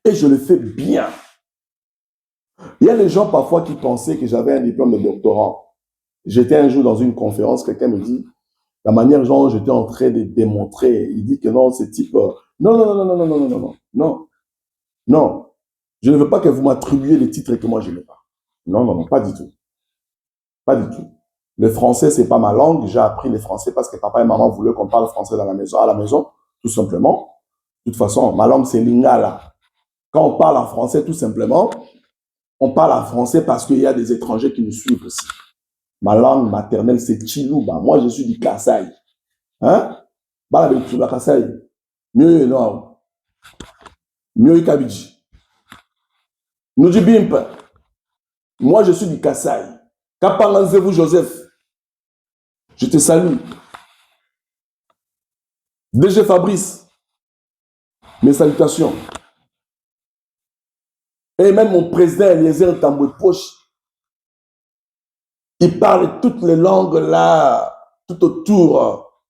et je le fais bien. Il y a des gens parfois qui pensaient que j'avais un diplôme de doctorat. J'étais un jour dans une conférence, quelqu'un me dit, La manière dont j'étais en train de démontrer, il dit que non, ce type... non, non, non, non, non, non, non, non, non, non, non. Je ne veux pas que vous m'attribuiez les titres que moi je n'ai pas. Non, non, non, pas du tout. Pas du tout. Le français, c'est pas ma langue. J'ai appris le français parce que papa et maman voulaient qu'on parle français dans la maison, à la maison, tout simplement. De toute façon, ma langue, c'est Lingala. Quand on parle en français, tout simplement, on parle en français parce qu'il y a des étrangers qui nous suivent aussi. Ma langue maternelle, c'est Chiluba. Moi, je suis du Kasaï. Hein? Bala de Chiluba Kasaï. Mieux, non. Mieux, Kabidji. Nous dit Bimp. Moi, je suis du Kasaï. Kapanganzevou Joseph. Je te salue. DG Fabrice. Mes salutations. Et même mon président Eliezer Tamboué Poche, il parle toutes les langues là, tout autour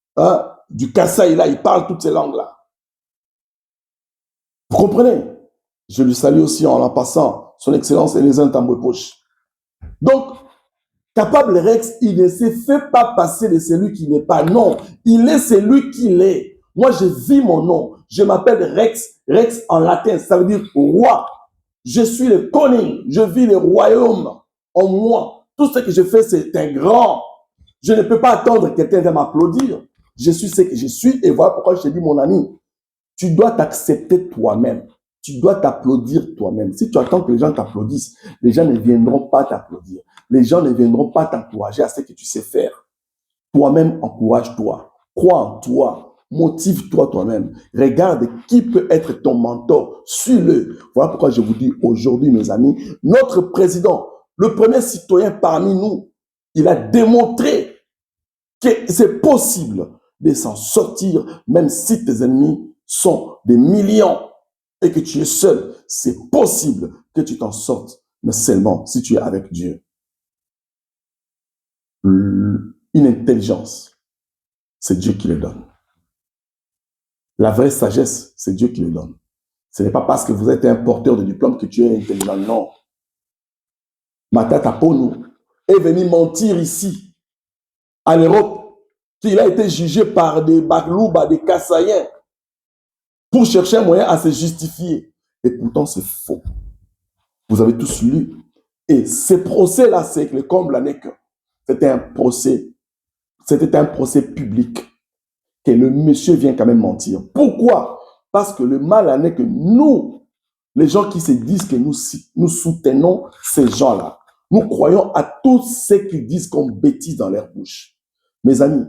du Kasaï là, il parle toutes ces langues là. Vous comprenez? Je lui salue aussi en passant son excellence Eliezer Tamboué Poche. Donc, Capable Rex, il ne se fait pas passer de celui qui n'est pas. Non, il est celui qu'il est. Moi, je vis mon nom. Je m'appelle Rex. Rex en latin, ça veut dire roi. Je suis le Koning. Je vis le royaume en moi. Tout ce que je fais, c'est un grand. Je ne peux pas attendre que quelqu'un vienne m'applaudir. Je suis ce que je suis. Et voilà pourquoi je te dis, mon ami, tu dois t'accepter toi-même. Tu dois t'applaudir toi-même. Si tu attends que les gens t'applaudissent, les gens ne viendront pas t'applaudir. Les gens ne viendront pas t'encourager à ce que tu sais faire. Toi-même, encourage-toi. Crois en toi. Motive-toi toi-même. Regarde qui peut être ton mentor. Suis-le. Voilà pourquoi je vous dis aujourd'hui, mes amis, notre président, le premier citoyen parmi nous, il a démontré que c'est possible de s'en sortir, même si tes ennemis sont des millions et que tu es seul. C'est possible que tu t'en sortes, mais seulement si tu es avec Dieu. Une intelligence, c'est Dieu qui le donne. La vraie sagesse, c'est Dieu qui le donne. Ce n'est pas parce que vous êtes un porteur de diplôme que tu es intelligent, non. Matata Ponou est venu mentir ici, en Europe, qu'il a été jugé par des Baglouba, des Kassaïens, pour chercher un moyen à se justifier. Et pourtant, c'est faux. Vous avez tous lu. Et ces procès-là, c'est le comble n'est que c'était un procès public. Que le monsieur vient quand même mentir. Pourquoi? Parce que le mal n'est que nous, les gens qui se disent que nous soutenons ces gens-là, nous croyons à tout ce qu'ils disent comme bêtises dans leur bouche. Mes amis,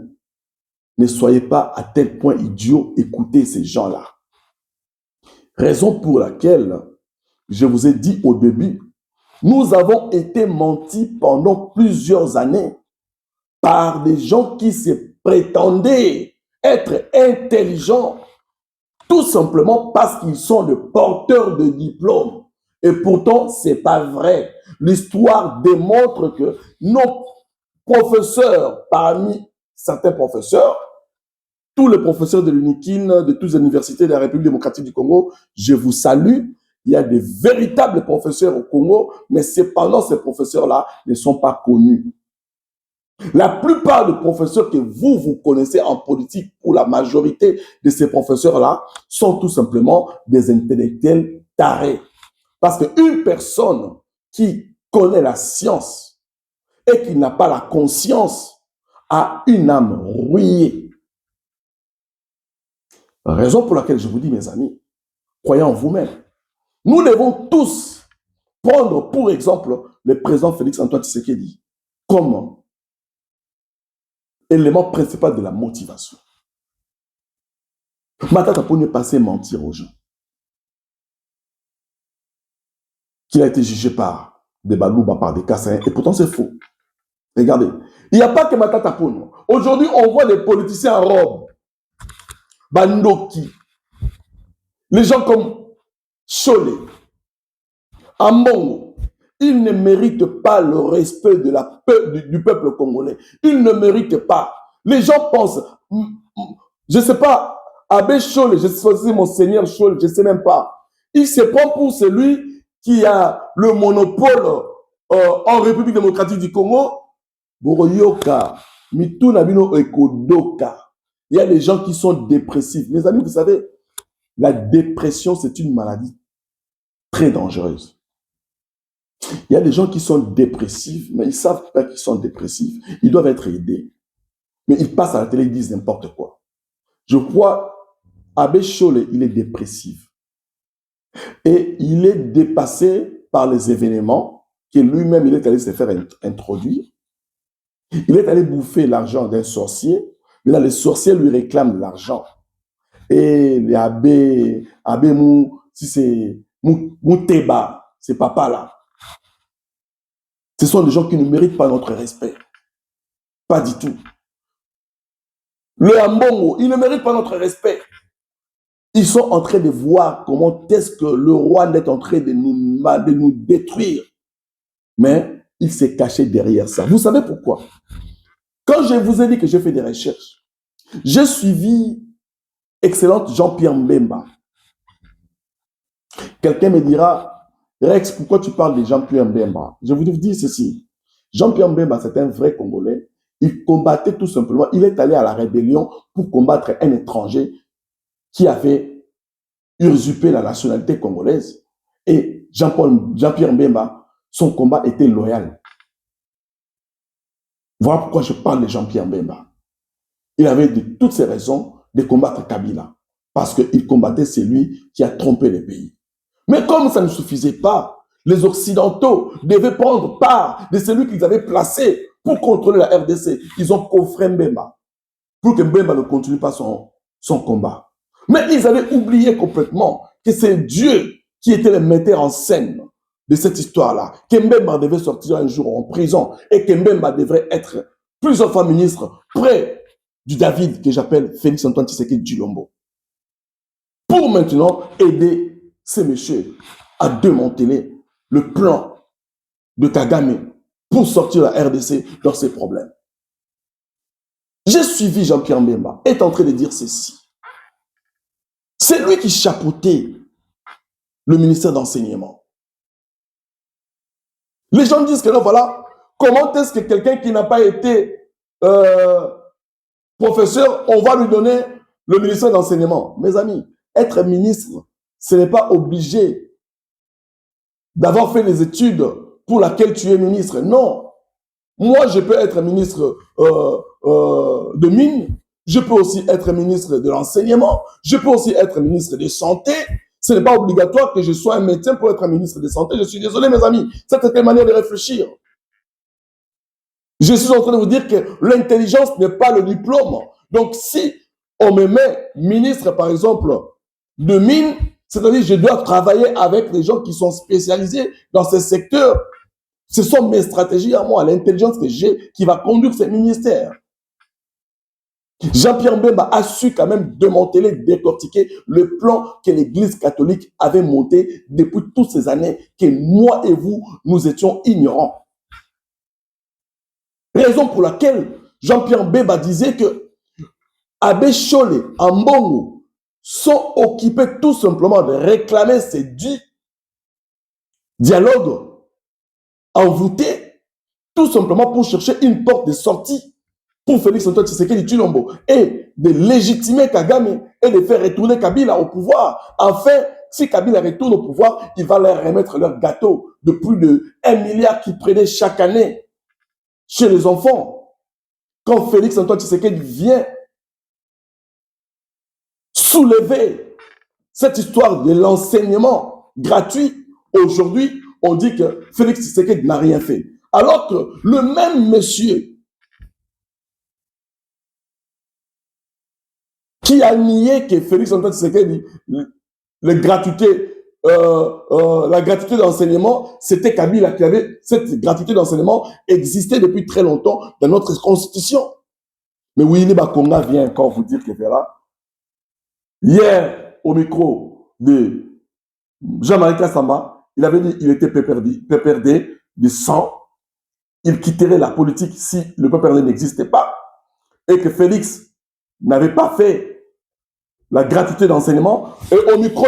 ne soyez pas à tel point idiots, écoutez ces gens-là. Raison pour laquelle je vous ai dit au début, nous avons été mentis pendant plusieurs années par des gens qui se prétendaient être intelligents, tout simplement parce qu'ils sont des porteurs de diplômes. Et pourtant, ce n'est pas vrai. L'histoire démontre que nos professeurs, parmi certains professeurs, tous les professeurs de l'UNIKIN, de toutes les universités de la République démocratique du Congo, je vous salue. Il y a des véritables professeurs au Congo, mais cependant, ces professeurs-là ne sont pas connus. La plupart des professeurs que vous connaissez en politique, ou la majorité de ces professeurs-là, sont tout simplement des intellectuels tarés. Parce qu'une personne qui connaît la science et qui n'a pas la conscience a une âme rouillée. Raison pour laquelle je vous dis, mes amis, croyez en vous-même. Nous devons tous prendre pour exemple le président Félix-Antoine Tshisekedi comme élément principal de la motivation. Matata pour ne pas se mentir aux gens. Qu'il a été jugé par des Balouba, par des Kassaïens, et pourtant c'est faux. Regardez, il n'y a pas que Matata Pono. Aujourd'hui, on voit des politiciens en robe, Bandoki, les gens comme Cholé, Ambongo, ils ne méritent pas le respect de du peuple congolais. Ils ne méritent pas. Les gens pensent, je ne sais pas, Abbé Cholé, je sais Monseigneur Cholé, je ne sais même pas. Il se prend pour celui qui a le monopole en République démocratique du Congo. Boroyoka, Mituna bino ekodoka. Il y a des gens qui sont dépressifs. Mes amis, vous savez, la dépression, c'est une maladie très dangereuse. Il y a des gens qui sont dépressifs, mais ils ne savent pas qu'ils sont dépressifs. Ils doivent être aidés. Mais ils passent à la télé, ils disent n'importe quoi. Je crois, Abbé Cholé, il est dépressif. Et il est dépassé par les événements que lui-même, il est allé se faire introduire. Il est allé bouffer l'argent d'un sorcier. Mais là, les sorciers lui réclament de l'argent. Et les abbés Mou, si c'est Mouteba, ces papas-là, ce sont des gens qui ne méritent pas notre respect. Pas du tout. Le Ambongo, ils ne méritent pas notre respect. Ils sont en train de voir comment est-ce que le roi est en train de nous détruire. Mais il s'est caché derrière ça. Vous savez pourquoi? Quand je vous ai dit que j'ai fait des recherches, j'ai suivi excellente Jean-Pierre Mbemba. Quelqu'un me dira, Rex, pourquoi tu parles de Jean-Pierre Mbemba? Je vous dis ceci. Jean-Pierre Mbemba, c'est un vrai Congolais. Il combattait tout simplement, il est allé à la rébellion pour combattre un étranger qui avait usurpé la nationalité congolaise. Et Jean-Pierre Mbemba, son combat était loyal. Voilà pourquoi je parle de Jean-Pierre Mbemba. Il avait de toutes ses raisons de combattre Kabila. Parce qu'il combattait celui qui a trompé le pays. Mais comme ça ne suffisait pas, les Occidentaux devaient prendre part de celui qu'ils avaient placé pour contrôler la RDC. Ils ont coffré Mbemba pour que Mbemba ne continue pas son combat. Mais ils avaient oublié complètement que c'est Dieu qui était le metteur en scène de cette histoire-là. Que Mbemba devait sortir un jour en prison et que Mbemba devrait être plusieurs fois ministre près du David que j'appelle Félix-Antoine Tshisekedi Tshilombo. Pour maintenant aider ces messieurs à démanteler le plan de Kagame pour sortir la RDC dans ses problèmes. J'ai suivi Jean-Pierre Mbemba, est en train de dire ceci. C'est lui qui chapeautait le ministère d'enseignement. Les gens disent que non, voilà, comment est-ce que quelqu'un qui n'a pas été professeur, on va lui donner le ministère d'enseignement? Mes amis, être ministre, ce n'est pas obligé d'avoir fait les études pour lesquelles tu es ministre. Non. Moi, je peux être ministre de mines, je peux aussi être ministre de l'enseignement, je peux aussi être ministre de santé. Ce n'est pas obligatoire que je sois un médecin pour être un ministre de santé. Je suis désolé, mes amis. C'est une manière de réfléchir. Je suis en train de vous dire que l'intelligence n'est pas le diplôme. Donc, si on me met ministre, par exemple, de mines, c'est-à-dire que je dois travailler avec les gens qui sont spécialisés dans ces secteurs. Ce sont mes stratégies à moi, l'intelligence que j'ai qui va conduire ces ministères. Jean-Pierre Mbemba a su quand même démanteler, décortiquer le plan que l'Église catholique avait monté depuis toutes ces années, que moi et vous, nous étions ignorants. Raison pour laquelle Jean-Pierre Mbemba disait que Abbé Cholé, Ambongo, sont occupés tout simplement de réclamer ces dits dialogues envoûtés, tout simplement pour chercher une porte de sortie pour Félix-Antoine Tshisekedi Tshilombo et de légitimer Kagame et de faire retourner Kabila au pouvoir. Enfin, si Kabila retourne au pouvoir, il va leur remettre leur gâteau de plus de 1 milliard qu'ils prenaient chaque année chez les enfants. Quand Félix-Antoine Tshisekedi vient soulever cette histoire de l'enseignement gratuit, aujourd'hui, on dit que Félix Tshisekedi n'a rien fait. Alors que le même monsieur qui a nié que Félix-Antoine Tshisekedi, la gratuité d'enseignement, c'était Kabila qui avait cette gratuité d'enseignement existait depuis très longtemps dans notre constitution. Mais Willy Bakonga vient encore vous dire que voilà. Hier, au micro de Jean-Marie Kassamba, il avait dit qu'il était PPRD de sang. Il quitterait la politique si le PPRD n'existait pas. Et que Félix n'avait pas fait la gratuité d'enseignement. Et au micro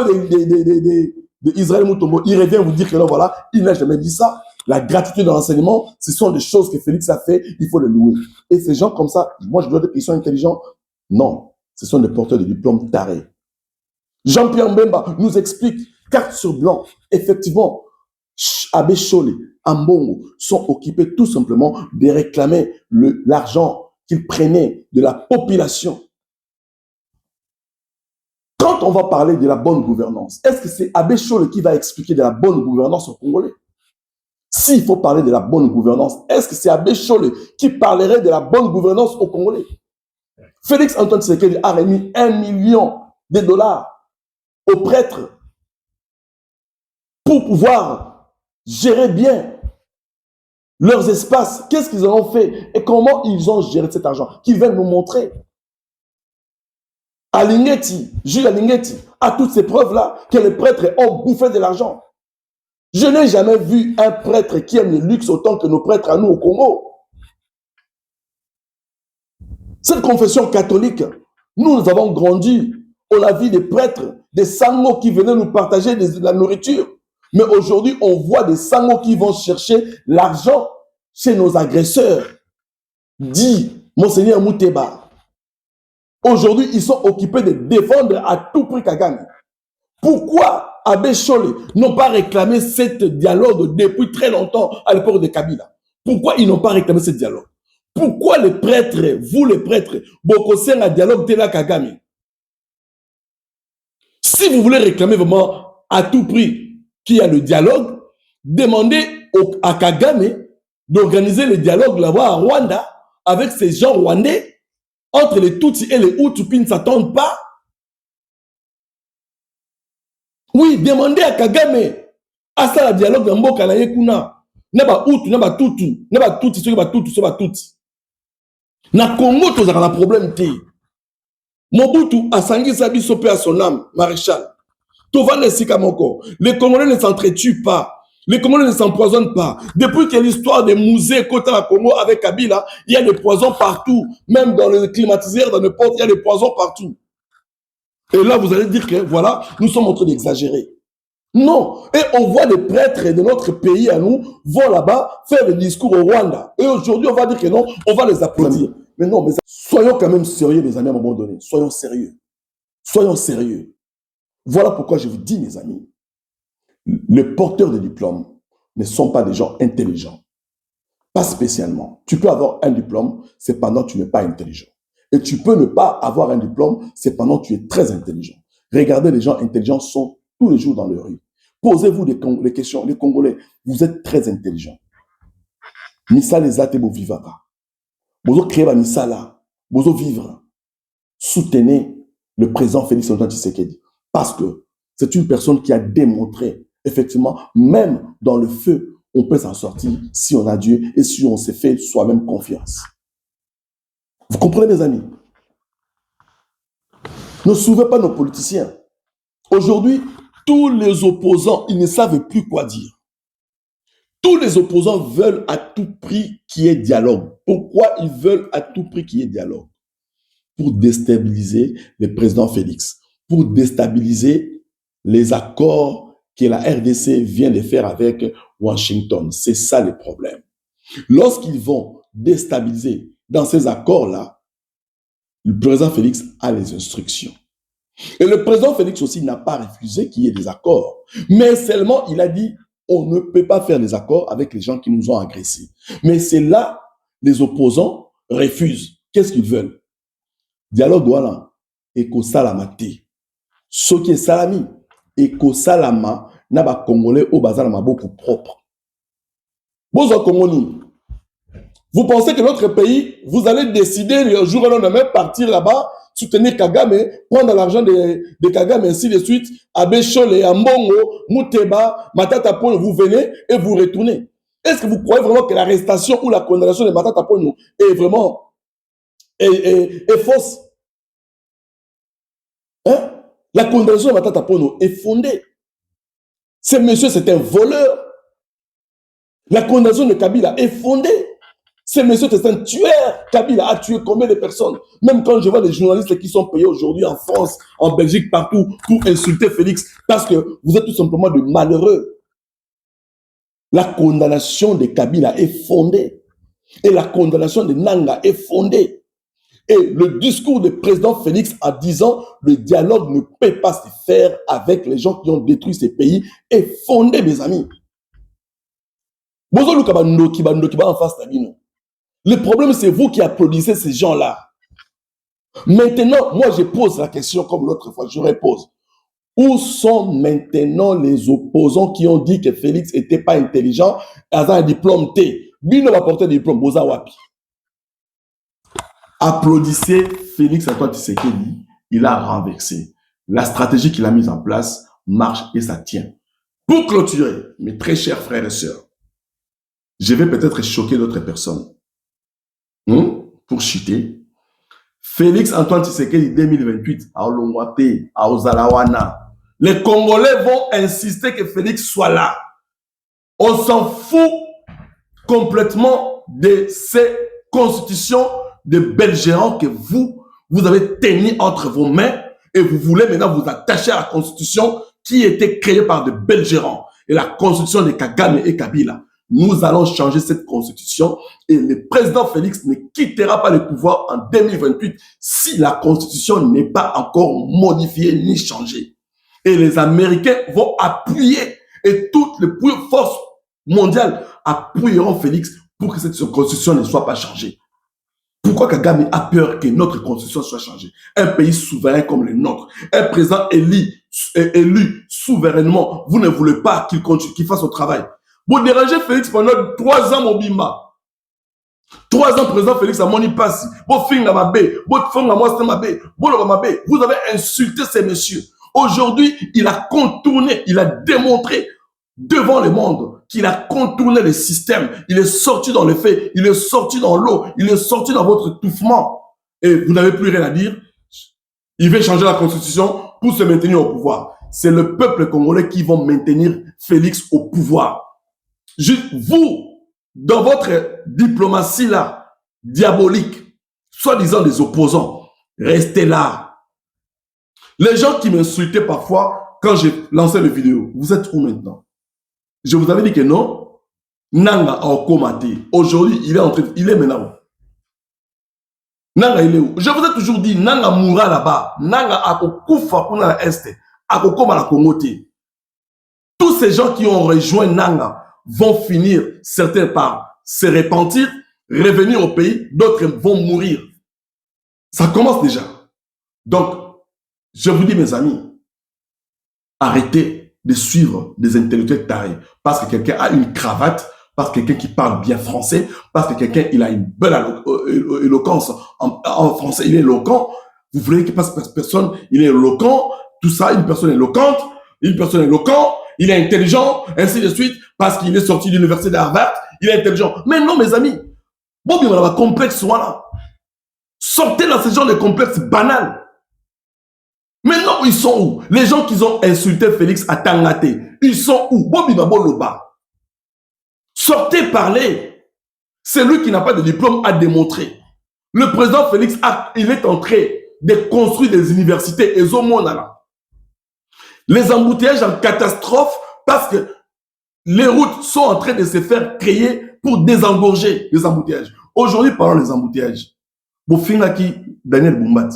d'Israël Moutombo, il revient vous dire que non, voilà, il n'a jamais dit ça. la gratuité de l'enseignement, ce sont des choses que Félix a fait, il faut les louer. Et ces gens comme ça, moi je dois dire qu'ils sont intelligents. Non, ce sont des porteurs de diplômes tarés. Jean-Pierre Mbemba nous explique, carte sur blanc, effectivement, Abbé Cholé, Ambongo sont occupés tout simplement de réclamer l'argent qu'ils prenaient de la population. Quand on va parler de la bonne gouvernance, est-ce que c'est Abbé Cholé qui va expliquer de la bonne gouvernance aux Congolais? S'il faut parler de la bonne gouvernance, est-ce que c'est Abbé Cholé qui parlerait de la bonne gouvernance aux Congolais? Félix Antoine Tshisekedi a remis $1 million aux prêtres pour pouvoir gérer bien leurs espaces. Qu'est-ce qu'ils ont fait et comment ils ont géré cet argent qu'ils viennent nous montrer. Alingeti, Jules Alingeti, a toutes ces preuves-là que les prêtres ont bouffé de l'argent. Je n'ai jamais vu un prêtre qui aime le luxe autant que nos prêtres à nous au Congo. Cette confession catholique, nous avons grandi, on a vu des prêtres, des sangos qui venaient nous partager de la nourriture. Mais aujourd'hui, on voit des sangos qui vont chercher l'argent chez nos agresseurs. Dit Monseigneur Mouteba. Aujourd'hui, ils sont occupés de défendre à tout prix Kagame. Pourquoi Abbé Cholé n'ont pas réclamé ce dialogue depuis très longtemps à l'époque de Kabila? Pourquoi ils n'ont pas réclamé ce dialogue? Pourquoi les prêtres, vous les prêtres, Bokosé un dialogue de la Kagame? Si vous voulez réclamer vraiment à tout prix qu'il y a le dialogue, demandez à Kagame d'organiser le dialogue là-bas à Rwanda avec ces gens rwandais. Entre les Tutsis et les Hutus qui ne s'attendent pas. Oui, demandez à Kagame à ça le dialogue dans Mboka na Yekuna. Naba Hutu, naba Tutu, naba Tutsi, ceux qui ba Tutu, ceux qui ba Tutsi. Na Congo, tu as un problème. Mobutu a sangisa biso pe à son âme, maréchal. Tovane Sikamoko. Les Congolais ne s'entretuent pas. Les Congolais ne s'empoisonnent pas. Depuis que l'histoire des musées côté à Congo avec Kabila, il y a des poisons partout. Même dans le climatiseur, dans le port, il y a des poisons partout. Et là, vous allez dire que, voilà, nous sommes en train d'exagérer. Non. Et on voit des prêtres de notre pays à nous vont là-bas faire des discours au Rwanda. Et aujourd'hui, on va dire que non, on va les applaudir. Mais non, mais soyons quand même sérieux, mes amis, à un moment donné. Soyons sérieux. Soyons sérieux. Voilà pourquoi je vous dis, mes amis, les porteurs de diplômes ne sont pas des gens intelligents. Pas spécialement. Tu peux avoir un diplôme, c'est pendant que tu n'es pas intelligent. Et tu peux ne pas avoir un diplôme, c'est pendant que tu es très intelligent. Regardez, les gens intelligents sont tous les jours dans les rues. Posez-vous des questions. Les Congolais, vous êtes très intelligents. Missa les ate bo vivaka. Bozo créer la Missa là. Bozo vivre. Soutenez le président Félix Antoine Tshisekedi. Parce que c'est une personne qui a démontré, effectivement, même dans le feu, on peut s'en sortir si on a Dieu et si on s'est fait soi-même confiance. Vous comprenez, mes amis? Ne sauvez pas nos politiciens. Aujourd'hui, tous les opposants, ils ne savent plus quoi dire. Tous les opposants veulent à tout prix qu'il y ait dialogue. Pourquoi ils veulent à tout prix qu'il y ait dialogue? Pour déstabiliser le président Félix, pour déstabiliser les accords que la RDC vient de faire avec Washington. C'est ça le problème. Lorsqu'ils vont déstabiliser dans ces accords-là, le président Félix a les instructions. Et le président Félix aussi n'a pas refusé qu'il y ait des accords. Mais seulement, il a dit, on ne peut pas faire des accords avec les gens qui nous ont agressés. Mais c'est là, les opposants refusent. Qu'est-ce qu'ils veulent? Dialogue voilà. Eko salamati. Ce qui est salami. Eko salama, n'a pas congolais au bazar beaucoup propre. Bonjour Congolais. Vous pensez que notre pays, vous allez décider le jour où on va même partir là-bas, soutenir Kagame, prendre l'argent de Kagame, ainsi de suite, Abbé Cholé, Ambongo, Mouteba, Matata Ponyo, vous venez et vous retournez. Est-ce que vous croyez vraiment que l'arrestation ou la condamnation de Matata Ponyo est vraiment est fausse? Hein? La condamnation de Matata Ponyo est fondée. Ce monsieur, c'est un voleur. La condamnation de Kabila est fondée. Ce monsieur, c'est un tueur. Kabila a tué combien de personnes? Même quand je vois les journalistes qui sont payés aujourd'hui en France, en Belgique, partout, pour insulter Félix, parce que vous êtes tout simplement de malheureux. La condamnation de Kabila est fondée. Et la condamnation de Nanga est fondée. Et le discours du président Félix en disant le dialogue ne peut pas se faire avec les gens qui ont détruit ces pays est fondé, mes amis. Le problème, c'est vous qui applaudissez ces gens-là. Maintenant, moi, je pose la question comme l'autre fois, je repose. Où sont maintenant les opposants qui ont dit que Félix n'était pas intelligent, avec un diplôme T? Bino va porter un diplôme, Boza Wapi. Applaudissez Félix Antoine Tshisekedi, il a renversé. La stratégie qu'il a mise en place marche et ça tient. Pour clôturer, mes très chers frères et sœurs, je vais peut-être choquer d'autres personnes. Pour chuter, Félix Antoine Tshisekedi 2028, à Olongwate, à Ozalawana, les Congolais vont insister que Félix soit là. On s'en fout complètement de ces constitutions de belgérants que vous avez tenu entre vos mains et vous voulez maintenant vous attacher à la constitution qui était créée par de belgérants et la constitution de Kagame et Kabila. Nous allons changer cette constitution et le président Félix ne quittera pas le pouvoir en 2028 si la constitution n'est pas encore modifiée ni changée. Et les Américains vont appuyer et toutes les forces mondiales appuieront Félix pour que cette constitution ne soit pas changée. Pourquoi Kagame a peur que notre constitution soit changée? Un pays souverain comme le nôtre, un président élu souverainement, vous ne voulez pas qu'il fasse son travail. Vous dérangez Félix pendant 3 ans, mon bimba. 3 ans, président Félix a moni passi. Vous avez insulté ces messieurs. Aujourd'hui, il a contourné, il a démontré devant le monde qu'il a contourné le système. Il est sorti dans le fait, il est sorti dans l'eau, il est sorti dans votre étouffement. Et vous n'avez plus rien à dire. Il veut changer la constitution pour se maintenir au pouvoir. C'est le peuple congolais qui va maintenir Félix au pouvoir. Juste vous, dans votre diplomatie là, diabolique, soi-disant des opposants, restez là. Les gens qui m'insultaient parfois quand j'ai lancé les vidéos, vous êtes où maintenant? Je vous avais dit que non. Nanga a combattu. Aujourd'hui, il est maintenant. Nanga, il est où? Je vous ai toujours dit, Nanga mourra là-bas. Nanga a koufa pour la Est. A koma la Congoté. Tous ces gens qui ont rejoint Nanga vont finir, certains par se repentir, revenir au pays, d'autres vont mourir. Ça commence déjà. Donc, je vous dis, mes amis, arrêtez de suivre des intellectuels tarés parce que quelqu'un a une cravate, parce que quelqu'un qui parle bien français, parce que quelqu'un il a une belle éloquence en français, il est éloquent. Vous voulez que personne, il est éloquent, tout ça, une personne éloquente, il est intelligent, ainsi de suite, parce qu'il est sorti de l'université d'Harvard, il est intelligent. Mais non, mes amis, bon, il y a un complexe, voilà. Sortez dans ce genre de complexe banal. Maintenant, ils sont où? Les gens qui ont insulté Félix à Tangaté, ils sont où? Bobi Baboloba. Sortez parler. C'est lui qui n'a pas de diplôme à démontrer. Le président Félix, il est en train de construire des universités et au monde là. Les embouteillages en catastrophe parce que les routes sont en train de se faire créer pour désengorger les embouteillages. Aujourd'hui, parlons des embouteillages. Bofingaki, Daniel Bumbat.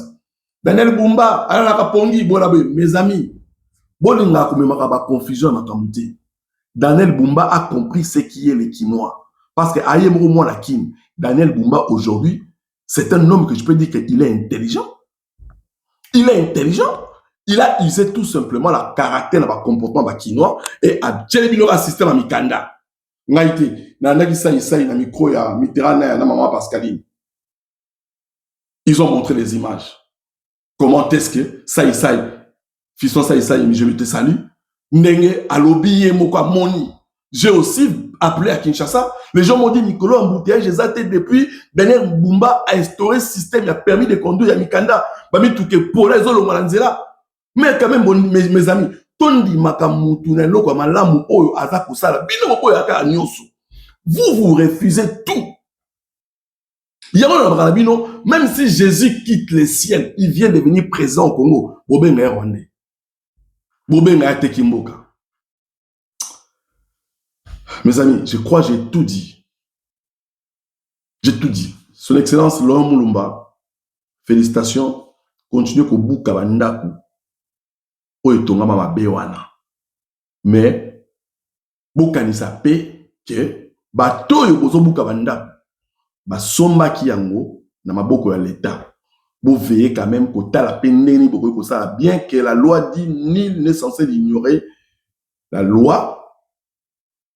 Daniel Bumba, mes amis, confusion. Daniel Bumba a compris ce qui est le quinoa. Parce que Daniel Bumba, aujourd'hui, c'est un homme que je peux dire qu'il est intelligent. Il est intelligent. Il a usé tout simplement la caractère, le comportement de quinoa et a djellé un système à Mikanda. Ils ont montré les images. Comment est-ce que fiston je te salue, Nenge alobi mokwa moni. J'ai aussi appelé à Kinshasa. Les gens m'ont dit Nicolas embouteillage les athées depuis Daniel Bumba a instauré ce système, il a permis de conduire à Mikanda. Bami touke pour les autres malanzela. Mais quand même mes amis, tondi makamutu na loko malamu oyo azaku sala bino oyo aka nyoso. Vous refusez tout. Même si Jésus quitte le ciel, il vient devenir présent au Congo. Bobenga Rwandais. Bobenga Tekimboka. Mes amis, je crois que j'ai tout dit. J'ai tout dit. Son Excellence Laurent Mulumba, félicitations. Continuez ko buka bandaku. Oyo tongama mabe wana. Mais, bokanisa pe que bato yo bozo buka bandaku. Ba somba ki yango na maboko ya l'État. Vous veillez quand même que la peine bien que la loi dit nul n'est censé ignorer la loi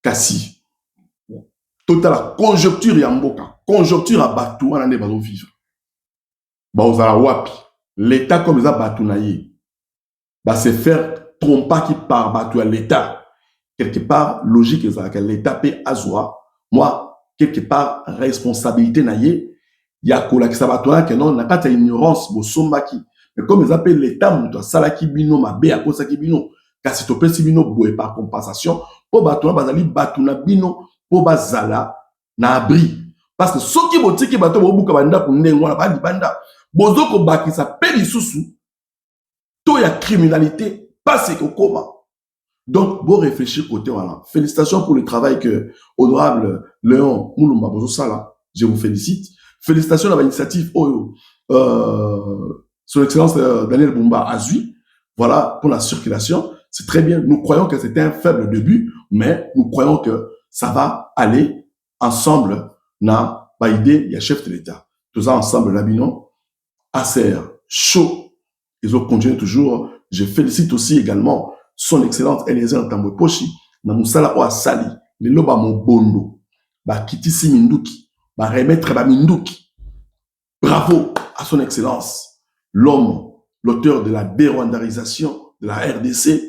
Kassi. Total la conjoncture yamboka, conjoncture à Batou on ande bazo vivre. Ba ozala wapi. L'État comme ça Batou naïe. Ba se faire tromper qui par Batou à l'État. Quelque part logique que l'État paie azwa. Moi quelque part responsabilité naïe. Il y a qui s'abattoir que non, n'a pas ignorance, bosombaki. Mais comme ils appellent l'État, muto salaki bino mabe à cause qui bino, kasi to pesi bino boé par compensation, pour batuna bazali batuna bino pour bazala na abri. Parce que ceux qui botiki bato bobuka banda kunengwa na bandi banda, bozo ko bakisa peli susu, to ya criminalité passe au coma. Donc, bon réfléchir côté voilà. Félicitations pour le travail que honorable Léon Mulumba Bozo Sala, je vous félicite. Félicitations à l'initiative son Excellence Daniel Bumba Azui, voilà, pour la circulation. C'est très bien. Nous croyons que c'était un faible début, mais nous croyons que ça va aller ensemble. Na idée, il y a chef de l'État. Tout ça ensemble, l'Abinon, Acer, chaud. Ils ont continué toujours. Je félicite aussi également son Excellence Eliezer Ntambwe Poshi, na Moussala Oasali, les loba Mobondo, ba Kitisi Minduki. Bah, remettre Minduki. Bravo à son Excellence, l'homme, l'auteur de la dérwandarisation de la RDC.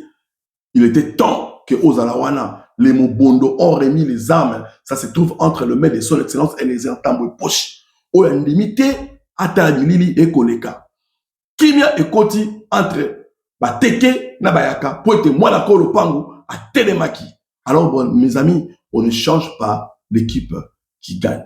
Il était temps que aux Alawana, les Mobondo ont remis les armes. Ça se trouve entre le maître de son Excellence et les Ntambwe Poshi. Où il y a une limité à Tadilili et Koleka. Kimia et Koti entre Teke na Bayaka pour être moi d'accord le Pango à Telemaki. Alors, bon, mes amis, on ne change pas l'équipe qui gagne.